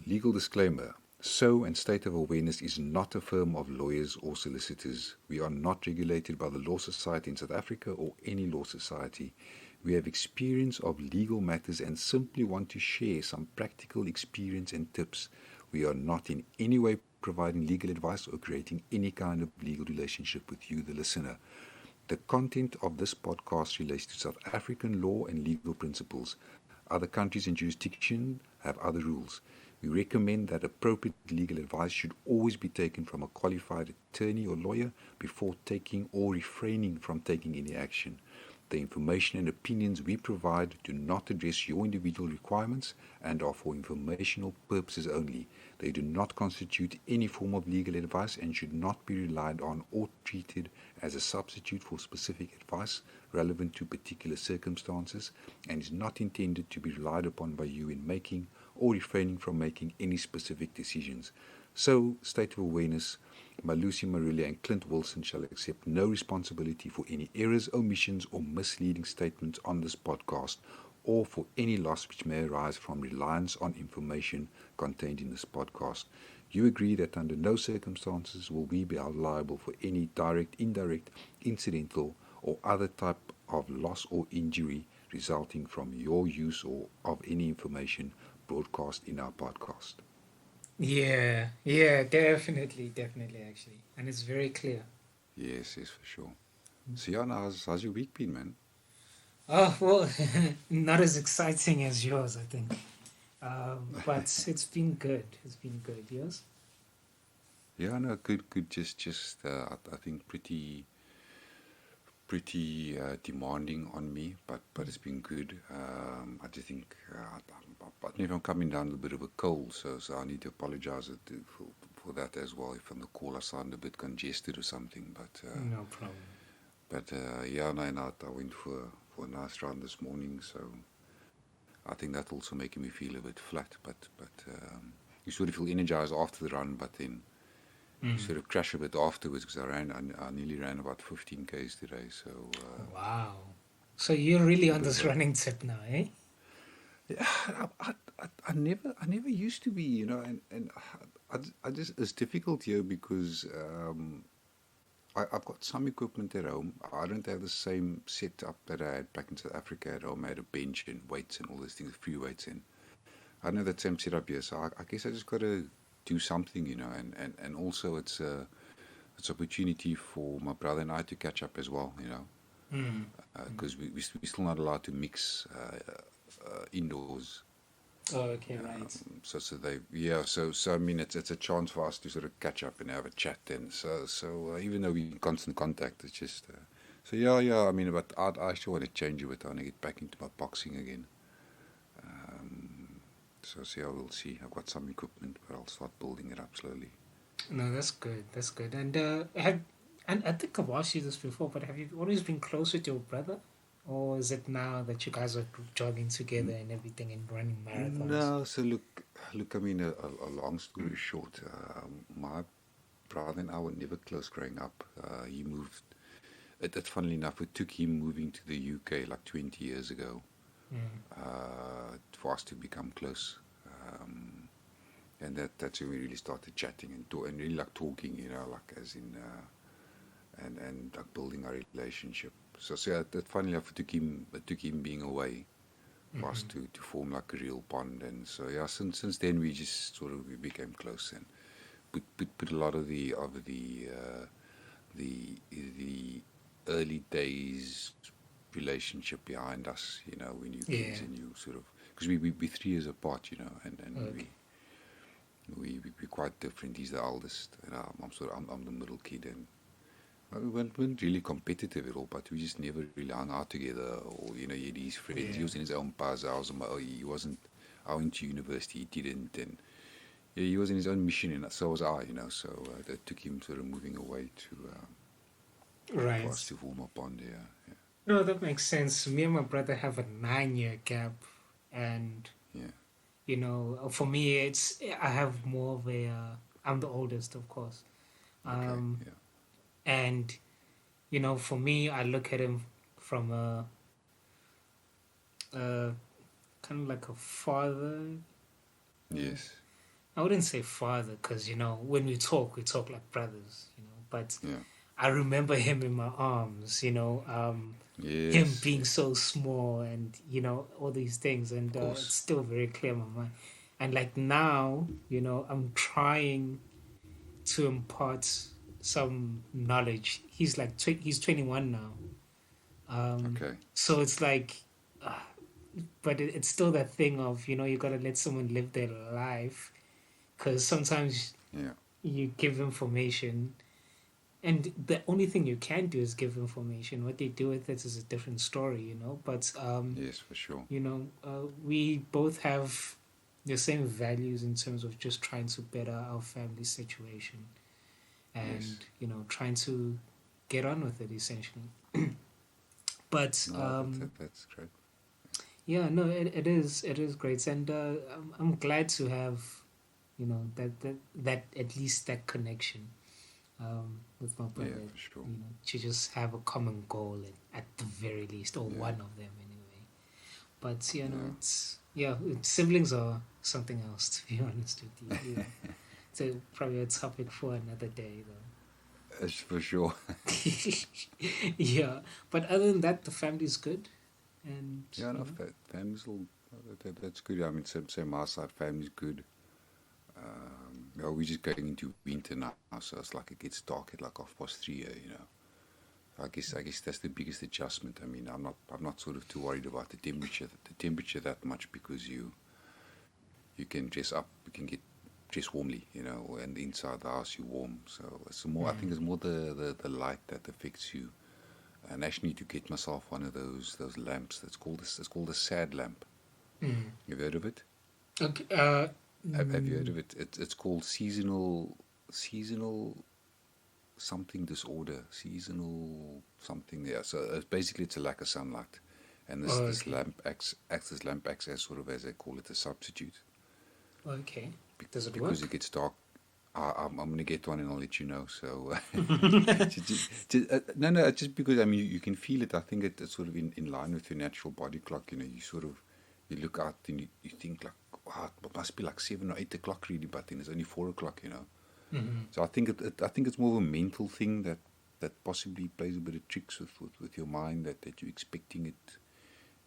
Legal disclaimer. So and State of Awareness is not a firm of lawyers or solicitors. We are not regulated by the Law Society in South Africa or any law society. We have experience of legal matters and simply want to share some practical experience and tips. We are not in any way providing legal advice or creating any kind of legal relationship with you, the listener. The content of this podcast relates to South African law and legal principles. Other countries and jurisdictions have other rules. We recommend that appropriate legal advice should always be taken from a qualified attorney or lawyer before taking or refraining from taking any action. The information and opinions we provide do not address your individual requirements and are for informational purposes only. They do not constitute any form of legal advice and should not be relied on or treated as a substitute for specific advice relevant to particular circumstances, and is not intended to be relied upon by you in making or refraining from making any specific decisions. So, State of Awareness, Malusi Maruli and Clint Wilson shall accept no responsibility for any errors, omissions or misleading statements on this podcast, or for any loss which may arise from reliance on information contained in this podcast. You agree that under no circumstances will we be held liable for any direct, indirect, incidental or other type of loss or injury resulting from your use or of any information broadcast in our podcast. Yeah, definitely, actually. And it's very clear. Yes, for sure. So, yeah, how's your week been, man? Oh, well, not as exciting as yours, I think. But it's been good. Yours? Yeah, no, good. Just I think pretty demanding on me, but it's been good. I just think I'm coming down with a bit of a cold, so I need to apologize for that as well. If on the call I sound a bit congested or something, but no problem. But yeah, no, I went for a nice run this morning, so I think that's also making me feel a bit flat. But you sort of feel energized after the run, but then you sort of crash a bit afterwards, because I nearly ran about 15 k's today. So wow! So you're really on this running tip now, eh? Yeah, I never used to be, you know, and I just, it's difficult here because I've got some equipment at home. I don't have the same setup that I had back in South Africa at home. I had a bench and weights and all these things, free weights, and I don't have that same setup here. So I guess I just got to do something, you know, and also it's opportunity for my brother and I to catch up as well, you know, because we're still not allowed to mix indoors. Oh, okay, right. So I mean, it's a chance for us to sort of catch up and have a chat. And so even though we're in constant contact, it's just so yeah. I mean, but I actually want to change it. I want to get back into my boxing again. So yeah, we'll see. I've got some equipment, but I'll start building it up slowly. No, that's good. And and I think I've asked you this before, but have you always been close with your brother? Or is it now that you guys are jogging together and everything and running marathons? No, so look. I mean, a long story short, my brother and I were never close growing up. He moved. Funnily enough, it took him moving to the UK like 20 years ago for us to become close. And that's when we really started chatting and really like talking, you know, like as in and like building our relationship. So yeah, that finally it took him being away for us to form like a real bond. And so yeah, since then we just sort of we became close and put a lot of the early days relationship behind us, you know, when you kids and you sort of, because we're 3 years apart, you know, and okay. we're quite different. He's the eldest, and I'm the middle kid, and we weren't really competitive at all, but we just never really hung out together. Or, you know, he had his friends. Yeah. He was in his own pa's house. He wasn't. I went to university. He didn't, and yeah, he was in his own mission, and so was I. You know, so that took him sort of moving away to right. for us to form a bond. Yeah. No, that makes sense. Me and my brother have a 9-year gap, and you know, for me, I have more of a. I'm the oldest, of course. And, you know, for me, I look at him from a kind of like a father. Yes. I wouldn't say father because when we talk like brothers. But Yeah. I remember him in my arms. Him Yes, being yes, so small, and all these things, and of it's course. still very clear in my mind. And like now, I'm trying to impart some knowledge. He's like he's 21 now. Okay. So it's like, uh, but it's still that thing of you gotta let someone live their life, because sometimes Yeah. you give information, and the only thing you can do is give information. What they do with it is a different story. But Yes, for sure. we both have the same values in terms of just trying to better our family situation, Yes. and trying to get on with it essentially. But No, that's great. yeah, no, it is great, and I'm glad to have that at least that connection with my Yeah, brother. for sure. To just have a common goal at the very least, or Yeah. one of them anyway. But Yeah. siblings are something else, to be honest with you. It's probably a topic for another day, For sure. though. Yeah, but other than that, the family's good, and Yeah, no, family's all, that's good. I mean, same my side, family's good. Yeah, we're just going into winter now, so it's like it gets dark at like 3:30 here. I guess that's the biggest adjustment. I mean, I'm not sort of too worried about the temperature that much because you can dress up, you can get dressed warmly, and inside the house you're warm. So it's more, I think it's more the light that affects you. And I actually need to get myself one of those lamps. It's called a sad lamp. mm. You've heard of it? Okay. Have you heard of it? It's called seasonal something disorder, seasonal something there. So basically, it's a lack of sunlight, and this Okay. lamp acts as sort of, as they call it, a substitute. Okay. Does it Because work? it gets dark. I'm gonna get one and I'll let you know. So no, just because I mean you can feel it. I think it's sort of in line with your natural body clock. You sort of you look out and you think like, wow, it must be like 7 or 8 o'clock really, but then it's only 4 o'clock. Mm-hmm. So I think it's more of a mental thing that possibly plays a bit of tricks with your mind that you're expecting it.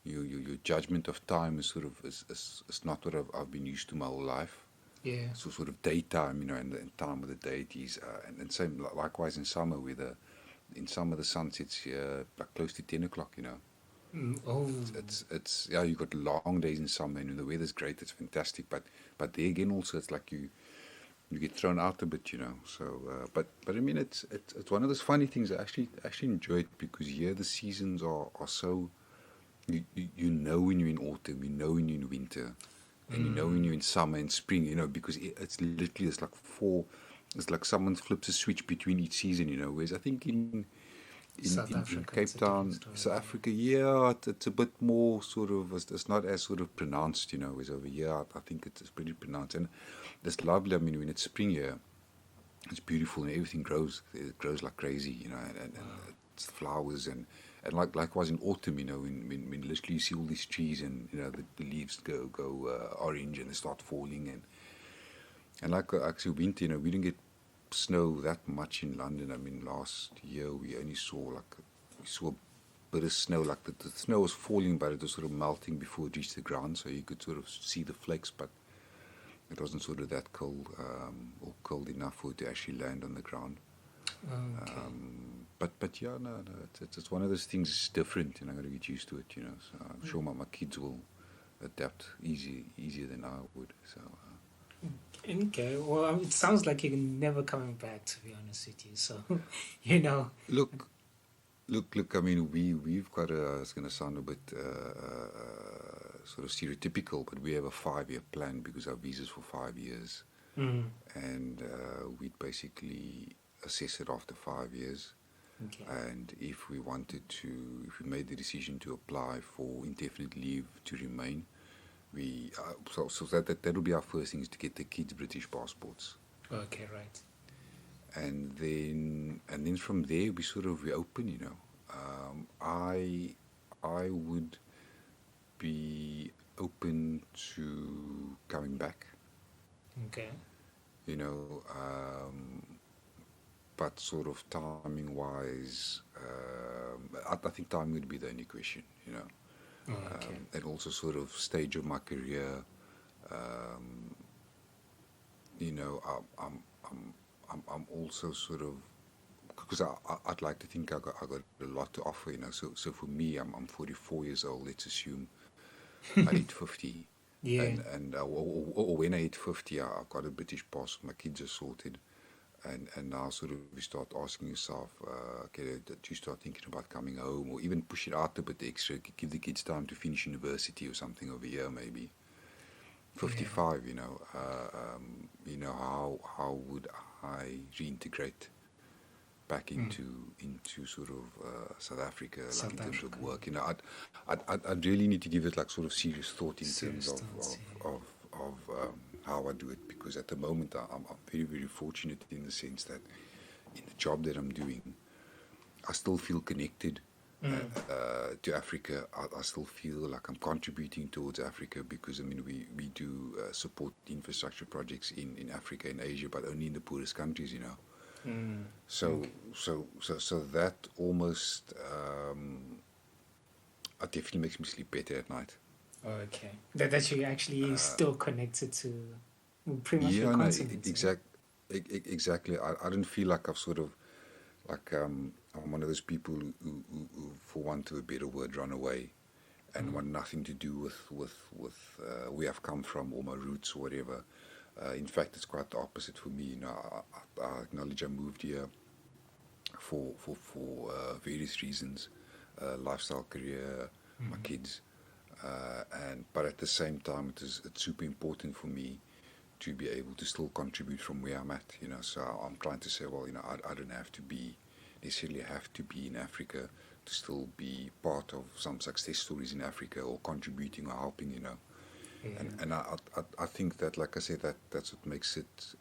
Your judgment of time is sort of is not what I've been used to my whole life. Yeah. So sort of daytime, and time of the deities, and same likewise in summer, in summer the sun sets here like close to 10 o'clock. Oh. It's yeah, you got long days in summer, and when the weather's great, it's fantastic. But there again, also it's like you get thrown out a bit. So but I mean it's one of those funny things. I actually enjoy it because here the seasons are so you know when you're in autumn, you know when you're in winter, and you know when you're in summer and spring, because it's literally it's like someone flips a switch between each season. Whereas I think South in Africa, it's Cape a different Town, story. South Africa, yeah, it's a bit more sort of, it's not as sort of pronounced, whereas over here I think it's pretty pronounced. And it's lovely. I mean, when it's spring here, it's beautiful and everything grows. It grows like crazy, and it's flowers and likewise in autumn, when literally you see all these trees and the leaves go orange and they start falling and like actually winter, we didn't get snow that much in London. I mean, last year we only saw a bit of snow, like the snow was falling, but it was sort of melting before it reached the ground, so you could sort of see the flakes, but it wasn't sort of that cold or cold enough for it to actually land on the ground. Okay. But yeah, no, it's one of those things. It's different, and I got to get used to it. So I'm sure my kids will adapt easier than I would. So Okay. Well, it sounds like you're never coming back, to be honest with you. So, you know. look, look. I mean, we've got a. It's going to sound a bit sort of stereotypical, but we have a 5-year plan because our visa's for 5 years, Mm, and we'd basically assess it after 5 years. okay. And if we made the decision to apply for indefinite leave to remain, so that will be our first thing, is to get the kids British passports, Okay. Right. and then from there we open. I would be open to coming back. Okay. you know. But sort of timing wise, I think timing would be the only question, you know. Okay. And also sort of stage of my career, um, you know, I'm also sort of, because I'd like to think I got a lot to offer, you know. So for me, I'm 44 years old. Let's assume I hit 50, Yeah. or when I hit 50, I've got a British passport. My kids are sorted, and now sort of you start asking yourself, okay, that you start thinking about coming home, or even push it out a bit extra, give the kids time to finish university or something over here, maybe Yeah. 55. You know, how would I reintegrate back Mm. into sort of South Africa, like in South terms of Africa. work. You know, I'd really need to give it like sort of serious thought in terms Serious of thoughts. how I do it, because at the moment I'm very very fortunate in the sense that in the job that I'm doing, I still feel connected Yeah. Mm. to Africa. I still feel like I'm contributing towards Africa, because I mean we do support infrastructure projects in Africa, in Asia, but only in the poorest countries, you know. Mm. So Okay. so that almost it definitely makes me sleep better at night. Okay. That you actually still connected to pretty much your Yeah, no, continent, eh? exactly. I don't feel like I've sort of like I'm one of those people who for want of a better word, run away and Mm. want nothing to do with where I've come from or my roots or whatever. In fact, it's quite the opposite for me. You know, I acknowledge I moved here for various reasons, lifestyle, career, my Mm. kids, and but at the same time, it's super important for me to be able to still contribute from where I'm at. You know, so I'm trying to say, well, you know, I don't have to be necessarily have to be in Africa to still be part of some success stories in Africa or contributing or helping. You know, Yeah. and I think that, like I said, that's what makes it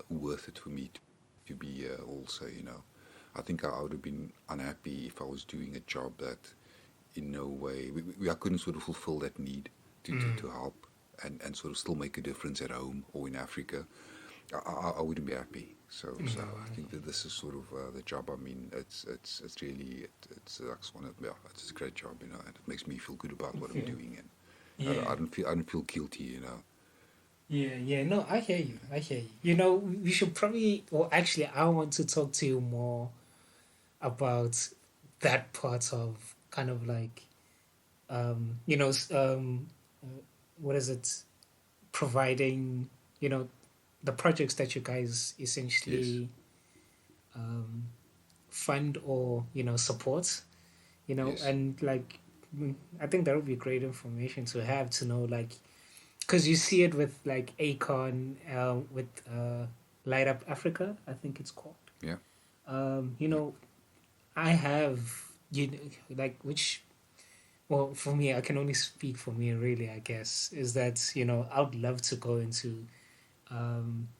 worth it for me to be here. Also, you know, I think I would have been unhappy if I was doing a job that in no way I couldn't sort of fulfill that need Mm. to help and sort of still make a difference at home or in Africa. I wouldn't be happy. So No. I think that this is sort of the job. I mean, it's really it's like one of, yeah, it's a great job, you know, and it makes me feel good about what I'm Yeah. doing, and Yeah. I don't feel guilty, you know. Yeah, yeah, no, I hear you. I hear you. You know, we should probably, or actually, I want to talk to you more about that part of kind of like, you know, what is it? Providing, you know, the projects that you guys Yes. essentially um, fund or, you know, support, you know, Yes. and like, I think that would be great information to have to know, like, because you see it with like Akon, with Light Up Africa, I think it's called. Yeah. You Yeah. know, I have you know, like which well for me, I can only speak for me really. I guess is that you know I would love to go into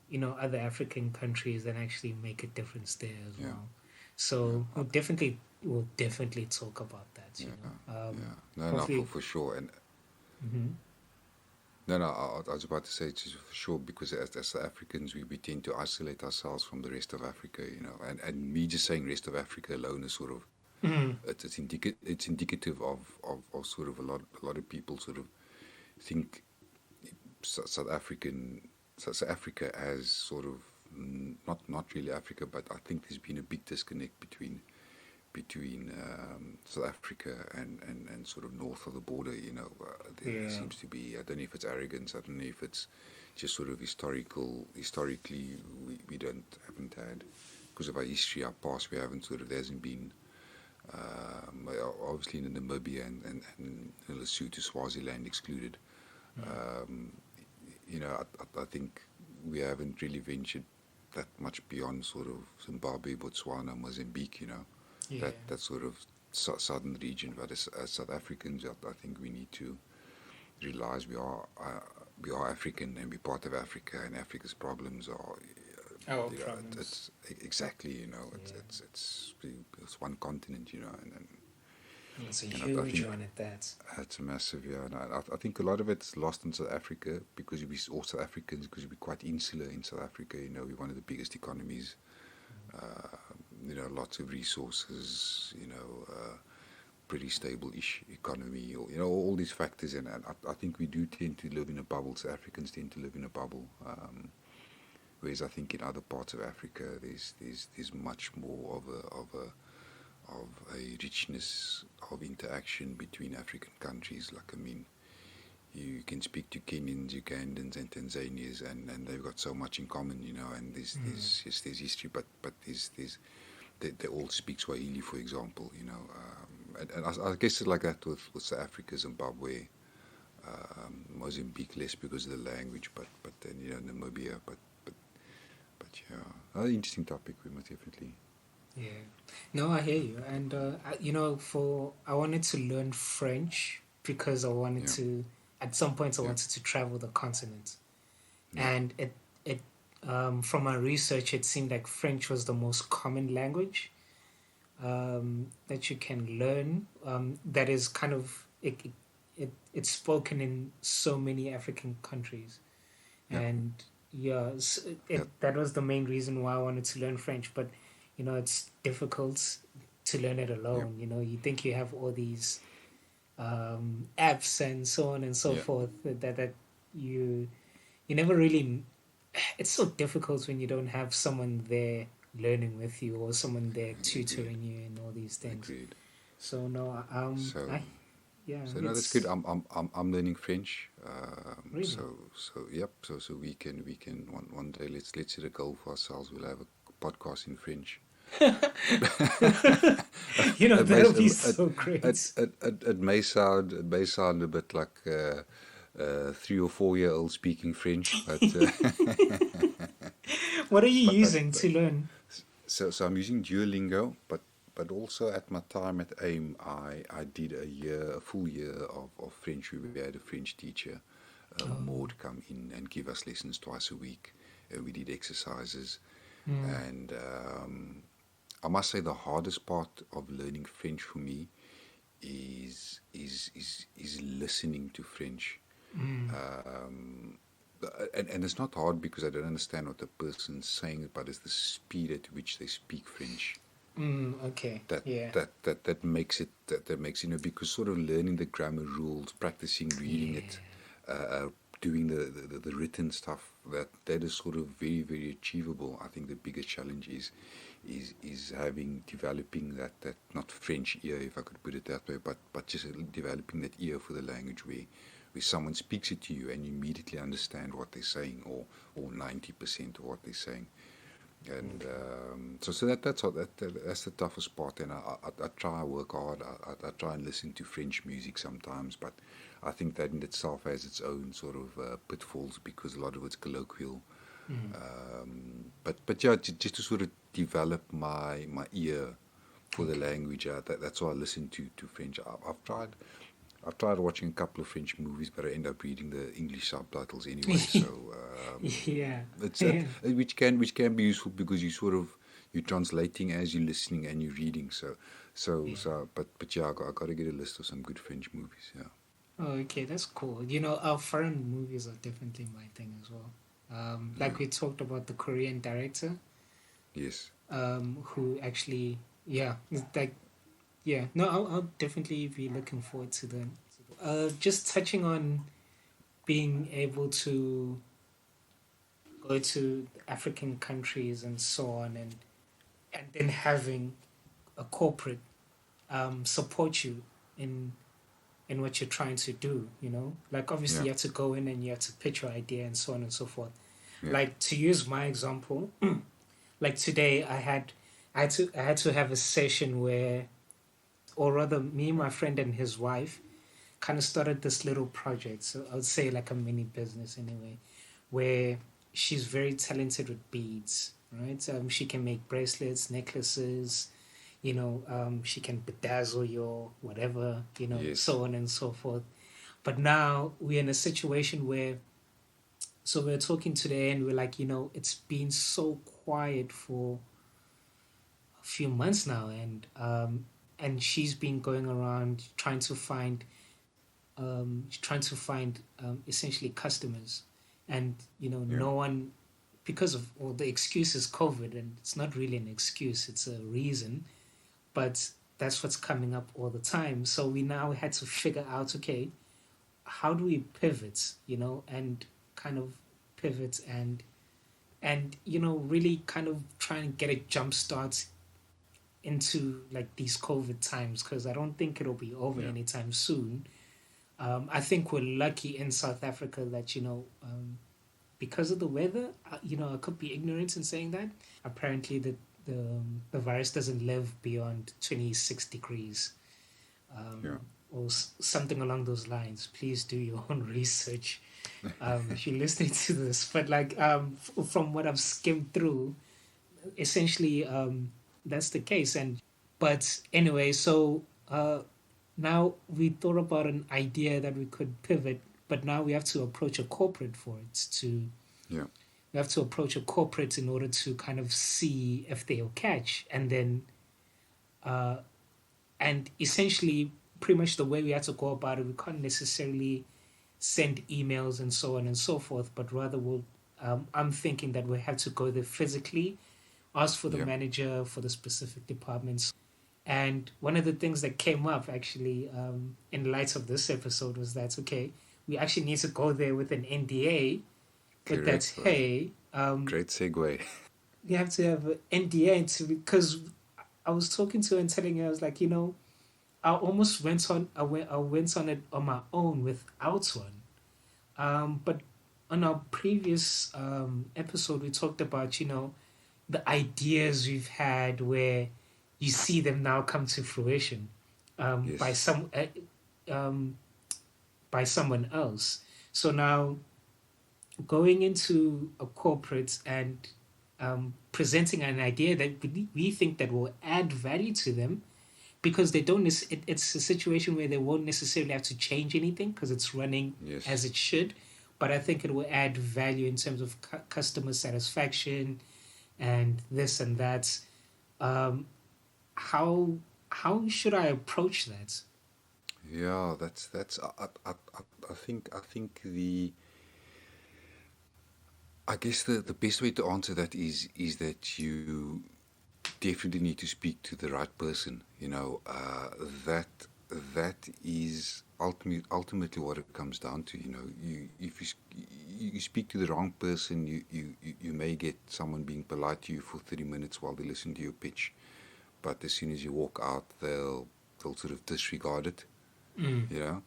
you know other African countries and actually make a difference there as Yeah. well. Yeah. So we'll definitely talk about that. You Yeah. know, Yeah. No, no, hopefully. for sure. And Mm-hmm. no, no, I was about to say it's just for sure, because as South Africans, we tend to isolate ourselves from the rest of Africa, you know, and me just saying rest of Africa alone is sort of Mm-hmm. it's indicative of sort of a lot of people sort of think South African South Africa as sort of not really Africa, but I think there's been a big disconnect between South Africa and sort of north of the border. You know, there Yeah. seems to be, I don't know if it's arrogance, I don't know if it's just sort of historically we haven't had, because of our history, our past, we haven't sort of, there hasn't been obviously in Namibia and Lesotho, Swaziland excluded. Mm. Um, you know, I think we haven't really ventured that much beyond sort of Zimbabwe, Botswana, Mozambique. You know, Yeah. that sort of southern region. But as South Africans, I think we need to realize we are African and we're part of Africa, and Africa's problems are. Our You know, problems. it's exactly, you know, Yeah. it's one continent, you know, and It's a And I huge think one at that. that's a massive, yeah. And I think a lot of it's lost in South Africa because we all South Africans, because we're quite insular in South Africa. You know, we're one of the biggest economies. Uh, you know, lots of resources. You know, pretty stable-ish economy, or you know, all these factors. And I think we do tend to live in a bubble. South Africans tend to live in a bubble. Whereas I think in other parts of Africa, there's much more of a richness of interaction between African countries. Like, I mean, you can speak to Kenyans, Ugandans, and Tanzanians, and they've got so much in common, you know. And there's yes, there's history, but there's they all speak Swahili, for example, you know. And I guess it's like that with South Africa, Zimbabwe, Mozambique, less because of the language, but then, you know, Namibia, but yeah, another interesting topic. We must definitely. Yeah. No, I hear you. And, you know, I wanted to learn French because I wanted Yeah, to, at some point, I yeah, wanted to travel the continent. yeah, And from my research, it seemed like French was the most common language that you can learn. That is kind of, it's spoken in so many African countries. yeah, And yeah, yeah, that was the main reason why I wanted to learn French. But you know, it's difficult to learn it yeah, alone. You know, you think you have all these apps and so on and so yeah. forth that you you never really. It's so difficult when you don't have someone there learning with you or someone there Agreed, tutoring you and all these things. agreed. So no, So, I yeah, so no, that's good. it's I'm learning French. really So yep. So we can one day let's set a goal for ourselves. We'll have a podcast in French. you know It may that'll be it, so great. it may sound a bit like 3 or 4 year old speaking French, What are you using but to learn? so I'm using Duolingo, but also at my time at AIM, I did a full year of French. We had a French teacher, Oh, Maud, come in and give us lessons twice a week. We did exercises, mm, and I must say the hardest part of learning French for me is listening to French. mm, Um, and it's not hard because I don't understand what the person's saying, but it's the speed at which they speak French okay, that yeah, that makes it that makes, you know, because sort of learning the grammar rules, practicing reading yeah, it, doing the written stuff, that is sort of very very achievable. I think the biggest challenge is developing that not French ear, if I could put it that way, but just developing that ear for the language where someone speaks it to you and you immediately understand what they're saying, or 90% of what they're saying. And okay, so that's the toughest part. And I try to work hard. I try and listen to French music sometimes, but I think that in itself has its own sort of pitfalls because a lot of it's colloquial. mm, But yeah, just to sort of develop my ear for the okay, language. That's why I listen to French. I've tried watching a couple of French movies, but I end up reading the English subtitles anyway. So yeah, it's yeah, which can be useful because you're translating as you're listening and you're reading. yeah. But yeah, I got to get a list of some good French movies. Yeah, Oh, okay, that's cool. You know, our foreign movies are definitely my thing as well. Like yeah, we talked about the Korean director, yes, who actually, yeah, it's like, yeah, no, I'll definitely be looking forward to them. Just touching on being able to go to African countries and so on, and then having a corporate support you in what you're trying to do. You know, like obviously yeah, you have to go in and you have to pitch your idea and so on and so forth. yeah, Like to use my example, like today I had to have a session where, or rather, me, my friend, and his wife kind of started this little project. So I would say like a mini business anyway, where she's very talented with beads, right? She can make bracelets, necklaces, you know, she can bedazzle your whatever, you know, yes, so on and so forth. But now we're in a situation where, so we're talking today and we're like, you know, it's been so quiet for a few months now. And and she's been going around trying to find essentially customers, and Yeah. no one, because of all the excuses COVID, and it's not really an excuse, it's a reason, but that's what's coming up all the time. So we now had to figure out, okay, how do we pivot, and kind of pivot and really kind of try and get a jump start into like these COVID times, because I don't think it'll be over Yeah. anytime soon. I think we're lucky in South Africa that because of the weather, I could be ignorant in saying that. Apparently, the virus doesn't live beyond 26 degrees, Yeah. or something along those lines. Please do your own research if you're listening to this. But like from what I've skimmed through, essentially that's the case. And but anyway, so now we thought about an idea that we could pivot, but now we have to approach a corporate for it to. Yeah. We have to approach a corporate in order to kind of see if they'll catch, and then uh, and essentially pretty much the way we had to go about it, we can't necessarily send emails and so on and so forth, but rather I'm thinking that we have to go there physically, ask for the Yeah. manager for the specific departments. And one of the things that came up actually in light of this episode was that, okay, we actually need to go there with an NDA, but Correct, that's, bro. hey, Great segue. you have to have an NDA because I was talking to her and telling her, I was like, I almost I went on it on my own without one. But on our previous episode, we talked about, the ideas we've had where you see them now come to fruition by Yes. um, by someone else. So now going into a corporate and presenting an idea that we think that will add value to them, because they don't it's a situation where they won't necessarily have to change anything because it's running Yes. as it should, but I think it will add value in terms of customer satisfaction and this and that. um, how how should I approach that? Yeah, that's I think I guess the best way to answer that is that you definitely need to speak to the right person. That that is ultimately what it comes down to. You if you speak to the wrong person, you may get someone being polite to you for 30 minutes while they listen to your pitch, but as soon as you walk out, they'll sort of disregard it. Mm. You know,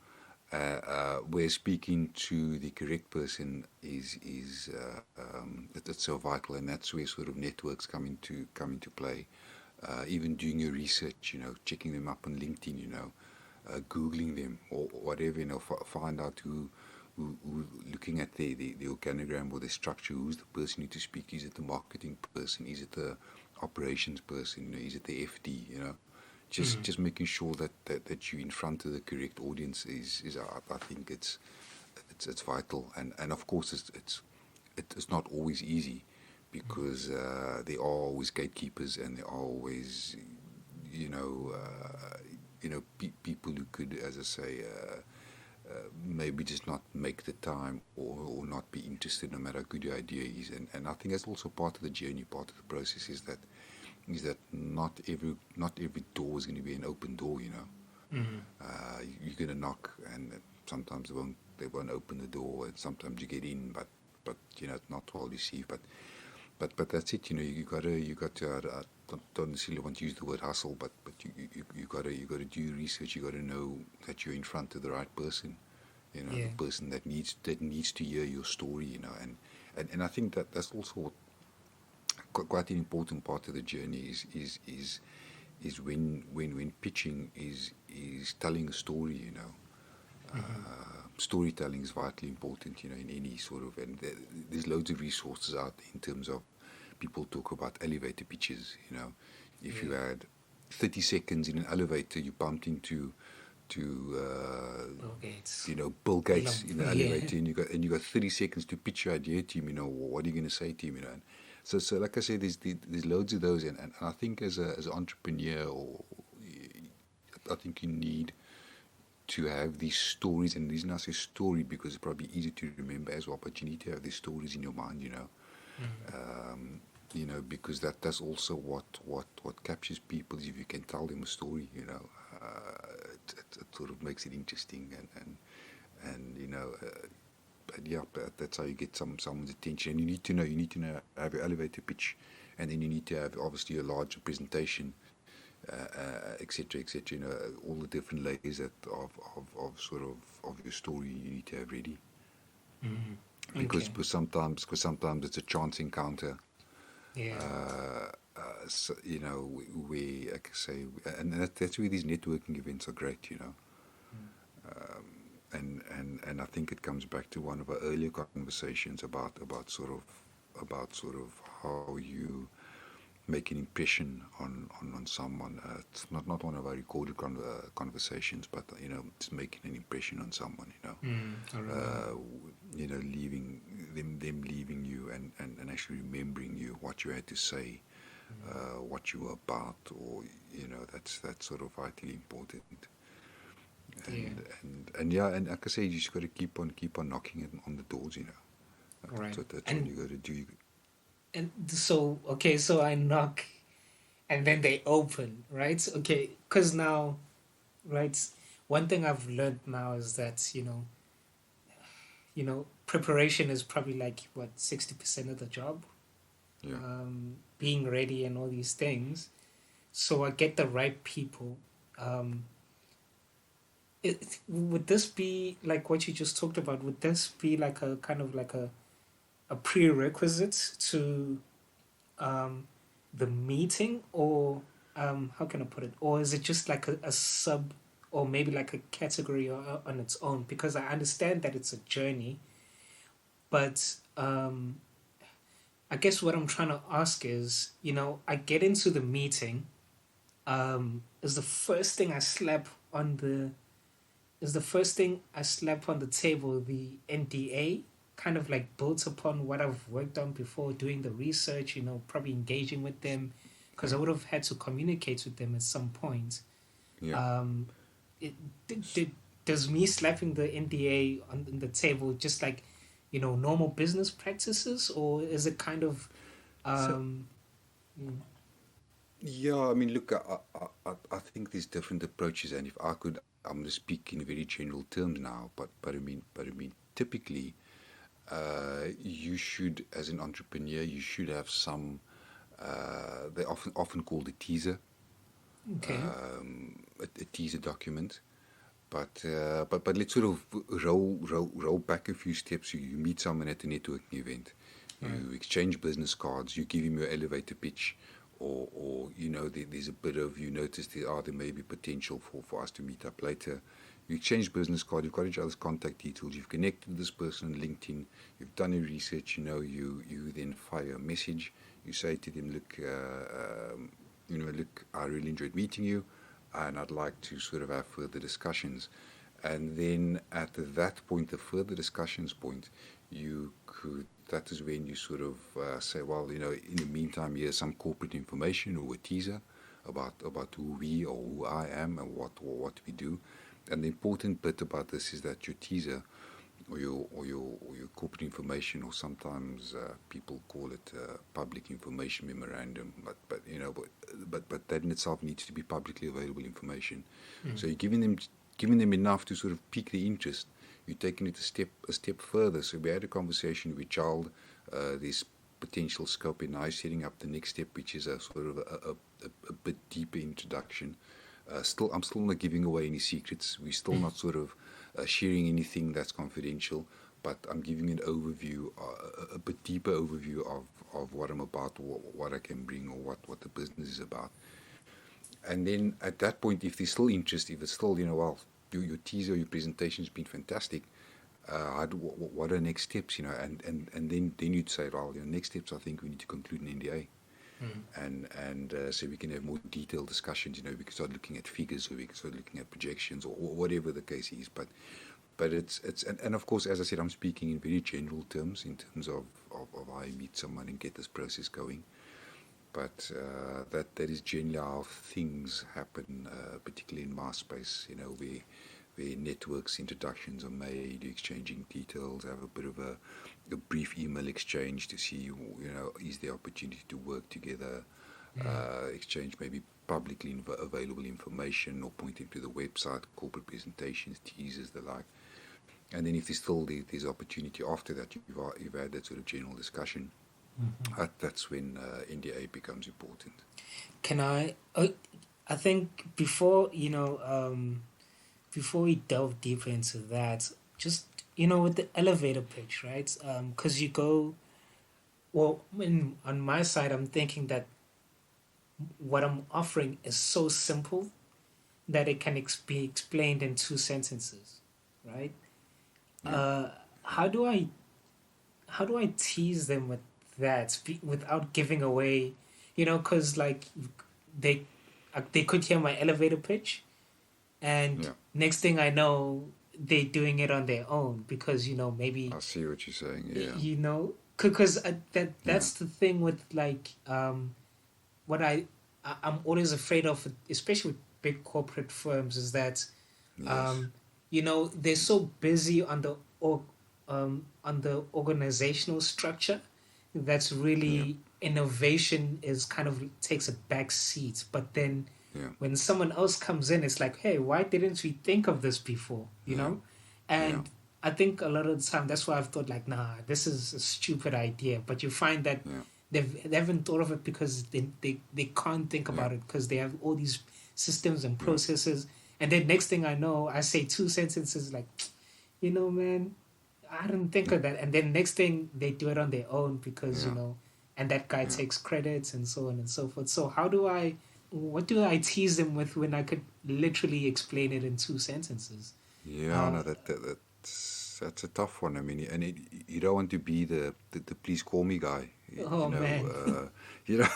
where speaking to the correct person is it's so vital, and that's where sort of networks come into play. Even doing your research, checking them up on LinkedIn, googling them or whatever, find out who looking at the organogram or the structure, who's the person you need to speak. Is it the marketing person? Is it the operations person? Is it the FD? Just Mm. just making sure that you're in front of the correct audience is I think it's vital, and of course it's not always easy, because there are always gatekeepers, and there are always people who could, as I say, maybe just not make the time, or not be interested, no matter how good your idea is. And I think that's also part of the journey, part of the process, is that not every door is going to be an open door. Mm. You're going to knock, and sometimes they won't open the door, and sometimes you get in, but it's not well received. But that's it. You got to. Don't necessarily want to use the word hustle, but you got to do research. You got to know that you're in front of the right person. Yeah. The person that needs to hear your story. And I think that's also quite an important part of the journey, is when pitching is telling a story. Mm-hmm. Storytelling is vitally important, in any sort of, and there's loads of resources out there in terms of, people talk about elevator pitches. If you Yeah. had 30 seconds in an elevator, you bumped into Bill Gates. Bill Gates Elon. in the Yeah. elevator, and you got 30 seconds to pitch your idea to him. What are you going to say to him? And so like I said, there's loads of those, and I think as an entrepreneur, or I think you need to have these stories, and the reason I say story because it's probably easy to remember as well. But you need to have these stories in your mind, because that's also what captures people. Is if you can tell them a story, it sort of makes it interesting, but yeah, that's how you get someone's attention. And you need to know have your elevator pitch, and then you need to have obviously a larger presentation, etc., etc. All the different layers of sort of your story you need to have ready. Because Okay. sometimes it's a chance encounter. Yeah. So, we like I say, and that's where these networking events are great. And I think it comes back to one of our earlier conversations about sort of how you make an impression on someone. It's not one of our recorded conversations, but just making an impression on someone. I remember. Leaving them leaving you and actually remembering you, what you had to say, what you were about, or that's sort of vitally important. Yeah. And yeah, and like I say, you just got to keep on knocking on the doors. Right. That's all And you got to do. and so okay, so I knock, and then they open, right? Okay, because now, right, one thing I've learned now is that preparation is probably like what 60% of the job. Yeah. Being ready and all these things. So I get the right people. Um, would this be like what you just talked about? Would this be like a kind of like a prerequisite to the meeting, or how can I put it? Or is it just like a sub, or maybe like a category on its own? Because I understand that it's a journey, but I guess what I'm trying to ask is, I get into the meeting. Is the first thing I slap on the is the first thing I slap on the table the NDA, kind of like built upon what I've worked on before, doing the research, probably engaging with them, because Yeah. I would have had to communicate with them at some point. Yeah. Um, it, does me slapping the NDA on the table just like, normal business practices, or is it kind of, So um, mm, yeah, I mean, look, I think there's different approaches, and if I could, I'm going to speak in very general terms now, but I mean, typically, you should, as an entrepreneur, you should have some. They often called a teaser, okay, a teaser document. But let's sort of roll back a few steps. You meet someone at a networking event, right, you exchange business cards, you give him your elevator pitch, or there's a bit of, you notice there may be potential for us to meet up later. You exchange business card, you've got each other's contact details, you've connected with this person on LinkedIn, you've done your research, you then fire a message, you say to them, look, I really enjoyed meeting you, and I'd like to sort of have further discussions. And then at that point, the further discussions point, that is when you sort of say, well, in the meantime, here's some corporate information or a teaser about who we or who I am and what we do. And the important bit about this is that your teaser or your corporate information, or sometimes people call it public information memorandum, but that in itself needs to be publicly available information. So you're giving them enough to sort of pique the interest. You're taking it a step further. So we had a conversation with Child. There's potential scope in now setting up the next step, which is a sort of a bit deeper introduction. I'm still not giving away any secrets. We're still not sort of sharing anything that's confidential, but I'm giving an overview, a bit deeper overview of what I'm about, what I can bring, or what the business is about. And then at that point, if there's still interest, if it's still, well, your teaser, your presentation has been fantastic, what are next steps, and then you'd say, well, next steps, I think we need to conclude an NDA. And so we can have more detailed discussions. We can start looking at figures, or we can start looking at projections, or whatever the case is. But it's and of course, as I said, I'm speaking in very general terms, in terms of how I meet someone and get this process going. But that is generally how things happen, particularly in my space. Where networks introductions are made, exchanging details, have a bit of a brief email exchange to see, is there opportunity to work together, exchange maybe publicly available information or pointing to the website, corporate presentations, teasers, the like. And then if there's opportunity after that, you've had that sort of general discussion. That's when NDA becomes important. Can I think before before we delve deeper into that, just with the elevator pitch, right? Because you go, well, on my side, I'm thinking that what I'm offering is so simple that it can be explained in two sentences, right? Yeah. How do I tease them with that without giving away, because like they they could hear my elevator pitch, and Yeah. next thing I know, they're doing it on their own because maybe I see what you're saying. Yeah. because Yeah. that's the thing with like what I'm always afraid of, especially with big corporate firms, is that Yes. they're so busy on the organizational structure that's Yeah. really innovation is kind of takes a back seat. But then Yeah. when someone else comes in, it's like, hey, why didn't we think of this before? Yeah. Yeah. And I think a lot of the time that's why I've thought like, nah, this is a stupid idea. But you find that Yeah. they haven't thought of it because they can't think Yeah. about it because they have all these systems and Yeah. processes. And then next thing I know, I say two sentences like, man, I didn't think of that. And then next thing they do it on their own because, Yeah. and that guy Yeah. takes credits and so on and so forth. So what do I tease them with when I could literally explain it in two sentences? Yeah. No, that's a tough one. I mean, and you don't want to be the please call me guy. Oh man. You know.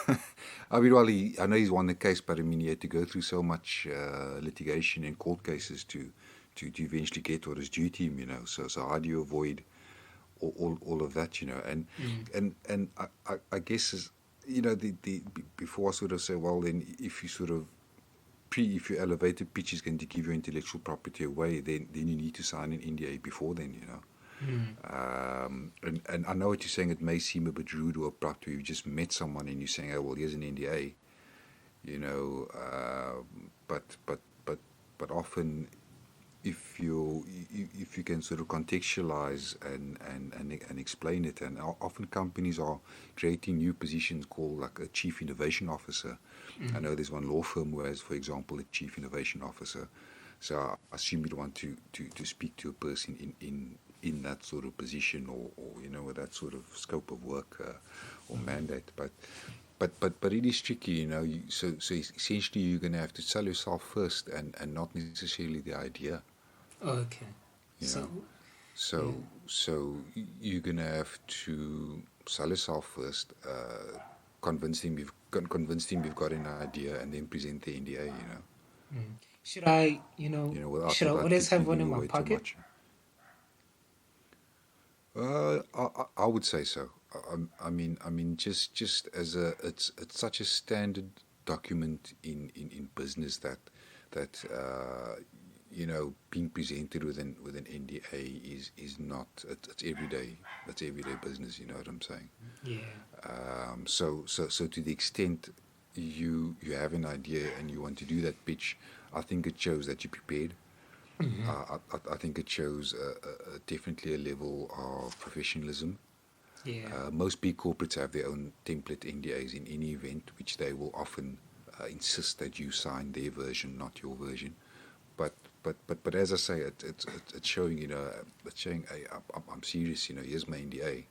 I mean, well, I know he's won the case, but I mean, he had to go through so much litigation and court cases to eventually get what is due to him. So how do you avoid all of that? And I guess before I sort of say, well, then if you sort of if your elevator pitch is going to give your intellectual property away, then you need to sign an NDA before then. And I know what you're saying. It may seem a bit rude or abrupt where you just met someone and you're saying, oh well, here's an NDA. But often if you can sort of contextualize and explain it, and often companies are creating new positions called like a chief innovation officer. I know there's one law firm who has, for example, a chief innovation officer. So I assume you'd want to speak to a person in that sort of position or with that sort of scope of work or mandate. But it is tricky, so essentially you're going to have to sell yourself first and not necessarily the idea. Okay. So you're going to have to sell yourself first, convince him you've got an idea, and then present the NDA. Should I, Without should I always have one giving in my away too pocket? much. I would say so. I mean, just as it's such a standard document in business that being presented with an NDA is not, it's everyday. That's everyday business. You know what I'm saying? Yeah. So to the extent you have an idea and you want to do that pitch, I think it shows that you're prepared. I think it shows definitely a level of professionalism. Yeah. Most big corporates have their own template NDAs in any event, which they will often insist that you sign their version, not your version. But as I say, it's showing, it's showing, hey, I'm serious. Here's my NDA.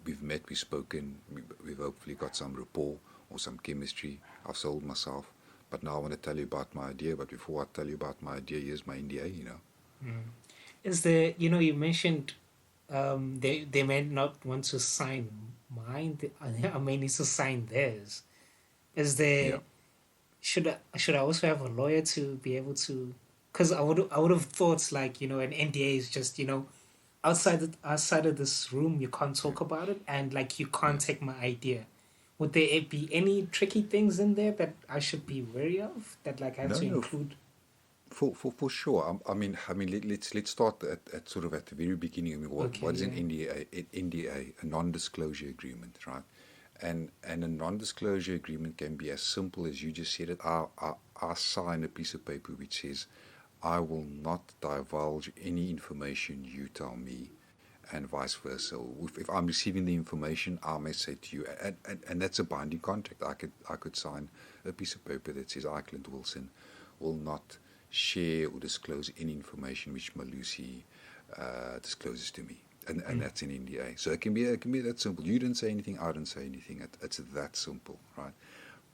We've met, we've spoken, we've hopefully got some rapport or some chemistry. I've sold myself, but now I want to tell you about my idea. But before I tell you about my idea, here's my NDA. Is there, you mentioned they may not want to sign mine. I may need to sign theirs. Is there? Yeah. Should I also have a lawyer to be able to? Because I would have thought like an NDA is just outside of this room you can't talk about it, and like you can't take my idea. would there be any tricky things in there that I should be wary of that like I have No, to no, include? for sure. Let's start at sort of at the very beginning. I mean, Okay, what is an yeah. NDA? NDA, a non-disclosure agreement, right? And a non-disclosure agreement can be as simple as you just said it. I sign a piece of paper which says, I will not divulge any information you tell me, and vice versa. If I'm receiving the information, I may say to you, and that's a binding contract. I could sign a piece of paper that says, I, Clint Wilson, will not share or disclose any information which Malusi discloses to me. And Mm. that's in NDA. So it can be that simple. You didn't say anything, I didn't say anything. It's that simple, right?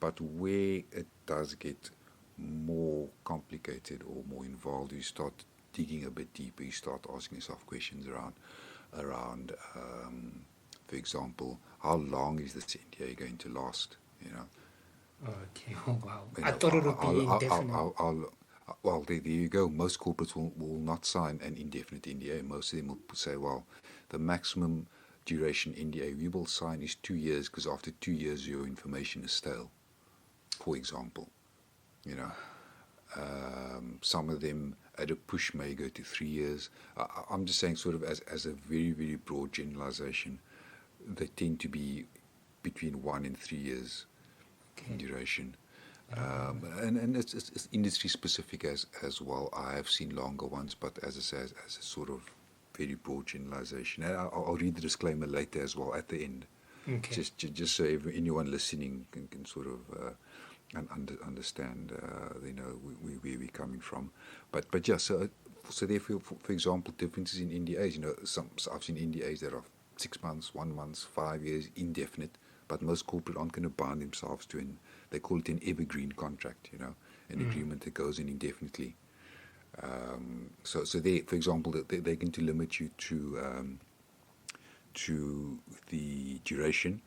But where it does get more complicated or more involved, you start digging a bit deeper. You start asking yourself questions around, for example, how long is this NDA going to last? You know, Okay. Oh wow. you I know, thought it would be indefinite. well, there you go. Most corporates will not sign an indefinite NDA. Most of them will say, well, the maximum duration NDA we will sign is 2 years because after 2 years your information is stale, for example. You know, some of them at a push may go to 3 years. I'm just saying, sort of as a very, very broad generalization, they tend to be between 1 and 3 years in Okay. duration. Um, And it's industry specific as well. I have seen longer ones, but as I say, as a sort of very broad generalization. And I'll read the disclaimer later as well at the end, okay. just so anyone listening can sort of and understand, where we're coming from. But yeah, so therefore, for example, differences in NDAs. So I've seen NDAs that are 6 months, 1 month, 5 years, indefinite. But most corporate aren't going to bind themselves to they call it an evergreen contract. An Mm. agreement that goes in indefinitely. So they, for example, they're going to limit you to the duration.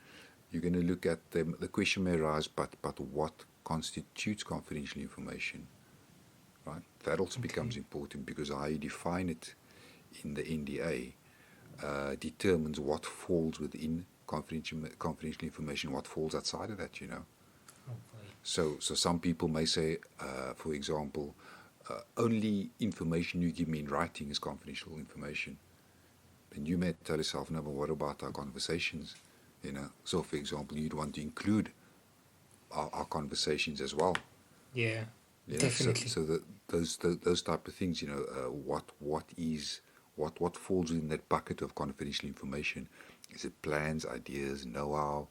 You're going to look at them. The question may arise, but what constitutes confidential information, right? That also Okay. becomes important because how you define it in the NDA determines what falls within confidential information, what falls outside of that. Oh boy. So some people may say, for example, only information you give me in writing is confidential information. And you may tell yourself, no, but what about our conversations? So for example, you'd want to include our conversations as well. Yeah. So Definitely. those type of things. What falls within that bucket of confidential information? Is it plans, ideas, know-how,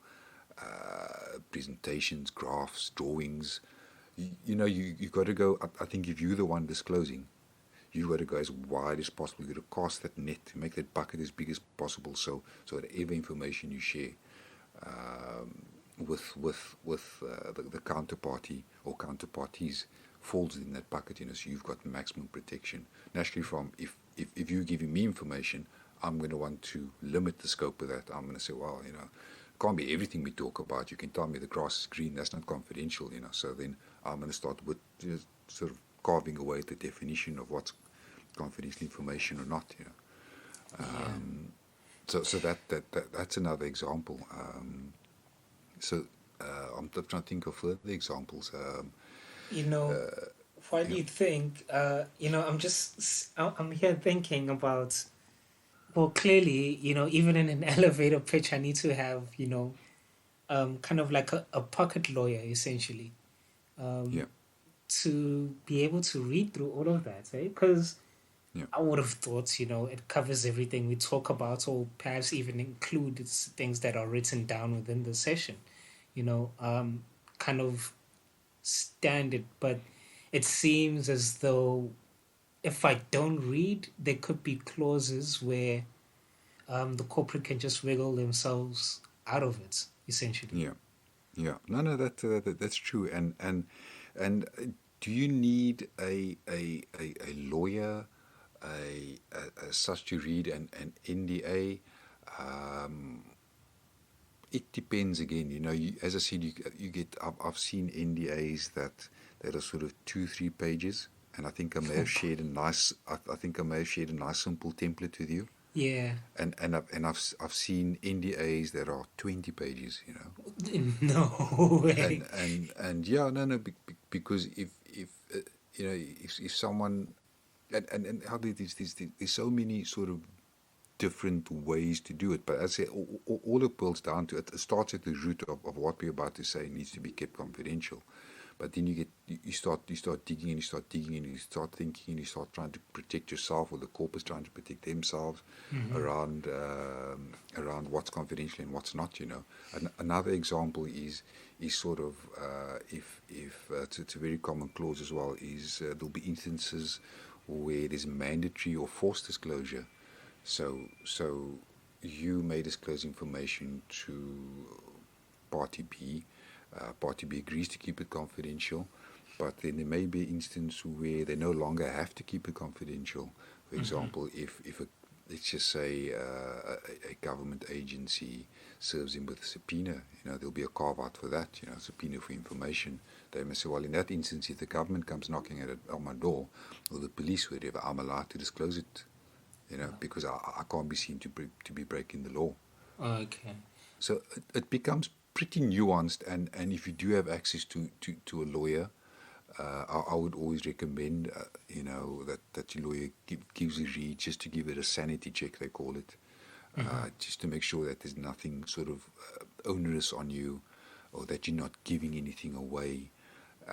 presentations, graphs, drawings? You've got to go. I think if you're the one disclosing, you've got to go as wide as possible. You've got to cast that net, make that bucket as big as possible. So whatever information you share with the counterparty or counterparties falls in that bucket. So you've got maximum protection. Naturally, from if you're giving me information, I'm going to want to limit the scope of that. I'm going to say, well, it can't be everything we talk about. You can tell me the grass is green. That's not confidential. So then I'm going to start with sort of carving away at the definition of what's confidential information or not. Yeah. So that's another example. So I'm trying to think of further examples. You know, while Yeah, you think, I'm here thinking about. Well, clearly, even in an elevator pitch, I need to have, kind of like a pocket lawyer, essentially, yeah, um, to be able to read through all of that, right? Because yeah, I would have thought, it covers everything we talk about, or perhaps even includes things that are written down within the session, you know, um, kind of standard. But it seems as though if I don't read, there could be clauses where the corporate can just wiggle themselves out of it, essentially. yeah, yeah. No, that's true. And do you need a lawyer as such to read an NDA? Um, it depends again. As I said, you get. I've seen NDAs that are sort of 2-3 pages, and I think I may Oh have boy. shared a nice. I think I may have shared a nice simple template with you. Yeah. And I've seen NDAs that are 20 pages. No way. And yeah, no, because if if someone and how did there's so many sort of different ways to do it. But as I say, all it boils down to, it starts at the root of what we're about to say needs to be kept confidential. But then you start digging and you start digging and you start thinking and you start trying to protect yourself, or the corpus trying to protect themselves Mm-hmm. around what's confidential and what's not. Another example is sort of if it's a very common clause as well, is there'll be instances where there's mandatory or forced disclosure. So you may disclose information to party B. Party B agrees to keep it confidential, but then there may be an instance where they no longer have to keep it confidential. For Mm-hmm. example, if let's just say a government agency serves him with a subpoena, there'll be a carve out for that, subpoena for information. They may say, well, in that instance, if the government comes knocking on my door, or the police, whatever, I'm allowed to disclose it, because I can't be seen to be breaking the law. Okay. So it becomes pretty nuanced, and if you do have access to a lawyer, I would always recommend, that your lawyer gives a read, just to give it a sanity check, they call it, Mm-hmm. just to make sure that there's nothing sort of onerous on you, or that you're not giving anything away,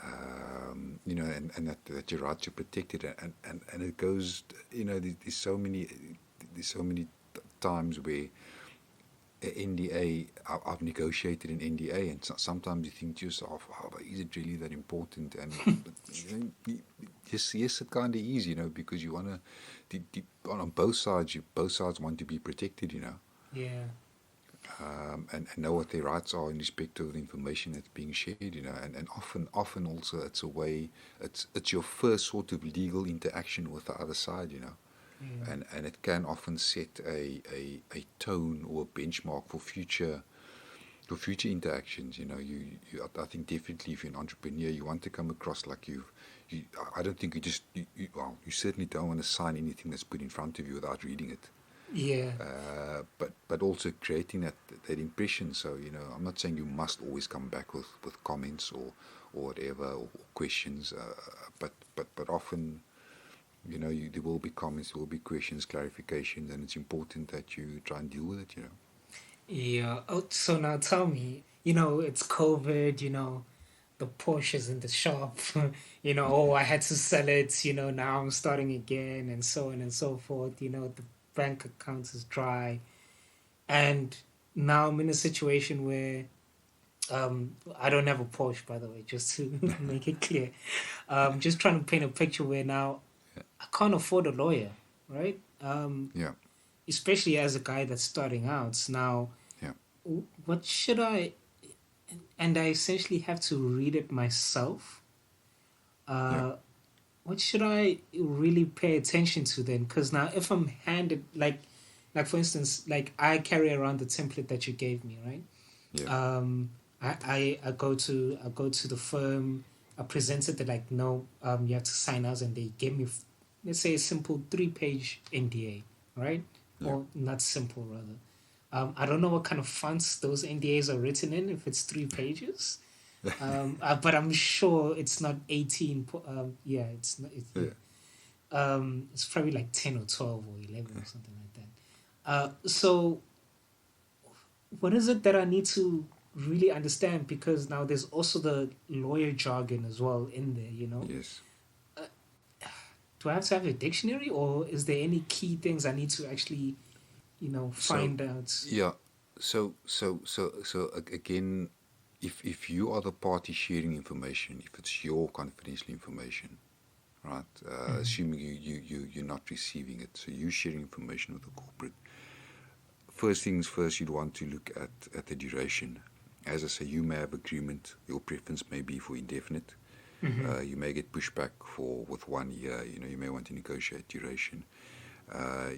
and that your rights are protected, and it goes, there's so many times where NDA, I've negotiated an NDA, and sometimes you think to yourself, oh, but is it really that important? And yes, it kind of is, because you want to, on both sides, both sides want to be protected, Yeah. and know what their rights are in respect of the information that's being shared, and often also it's a way, it's your first sort of legal interaction with the other side, Yeah. and it can often set a tone or a benchmark for future interactions. I think definitely if you're an entrepreneur, you want to come across like I don't think you certainly don't want to sign anything that's put in front of you without reading it. Yeah. But also creating that impression. So I'm not saying you must always come back with comments or whatever, or questions, but often, there will be comments, there will be questions, clarifications, and it's important that you try and deal with it. Yeah. Oh, so now tell me, it's COVID, the Porsche's in the shop, oh, I had to sell it, now I'm starting again, and so on and so forth, the bank account is dry. And now I'm in a situation where I don't have a Porsche, by the way, just to make it clear. Just trying to paint a picture where now I can't afford a lawyer, right? Yeah, Especially as a guy that's starting out. Now, yeah, what should I? And I essentially have to read it myself. yeah, Uh, what should I really pay attention to then? Because now, if I'm handed like for instance, like I carry around the template that you gave me, right? yeah, I go to the firm. I presented it like, no, you have to sign us, and they gave me, let's say, a simple 3-page NDA, right? yeah. Or not simple, rather. I don't know what kind of fonts those NDAs are written in, if it's 3 pages. But I'm sure it's not 18. Yeah, it's not. Yeah. It's probably like 10 or 12 or 11 or something like that. So what is it that I need to really understand? Because now there's also the lawyer jargon as well in there. Yes. Do I have to have a dictionary, or is there any key things I need to actually, So find out? yeah, again, if you are the party sharing information, if it's your confidential information, right? Mm-hmm. Assuming you're not receiving it, so you sharing information with the corporate. First things first, you'd want to look at the duration. As I say, you may have agreement. Your preference may be for indefinite. Mm-hmm. You may get pushback with 1 year. You may want to negotiate duration.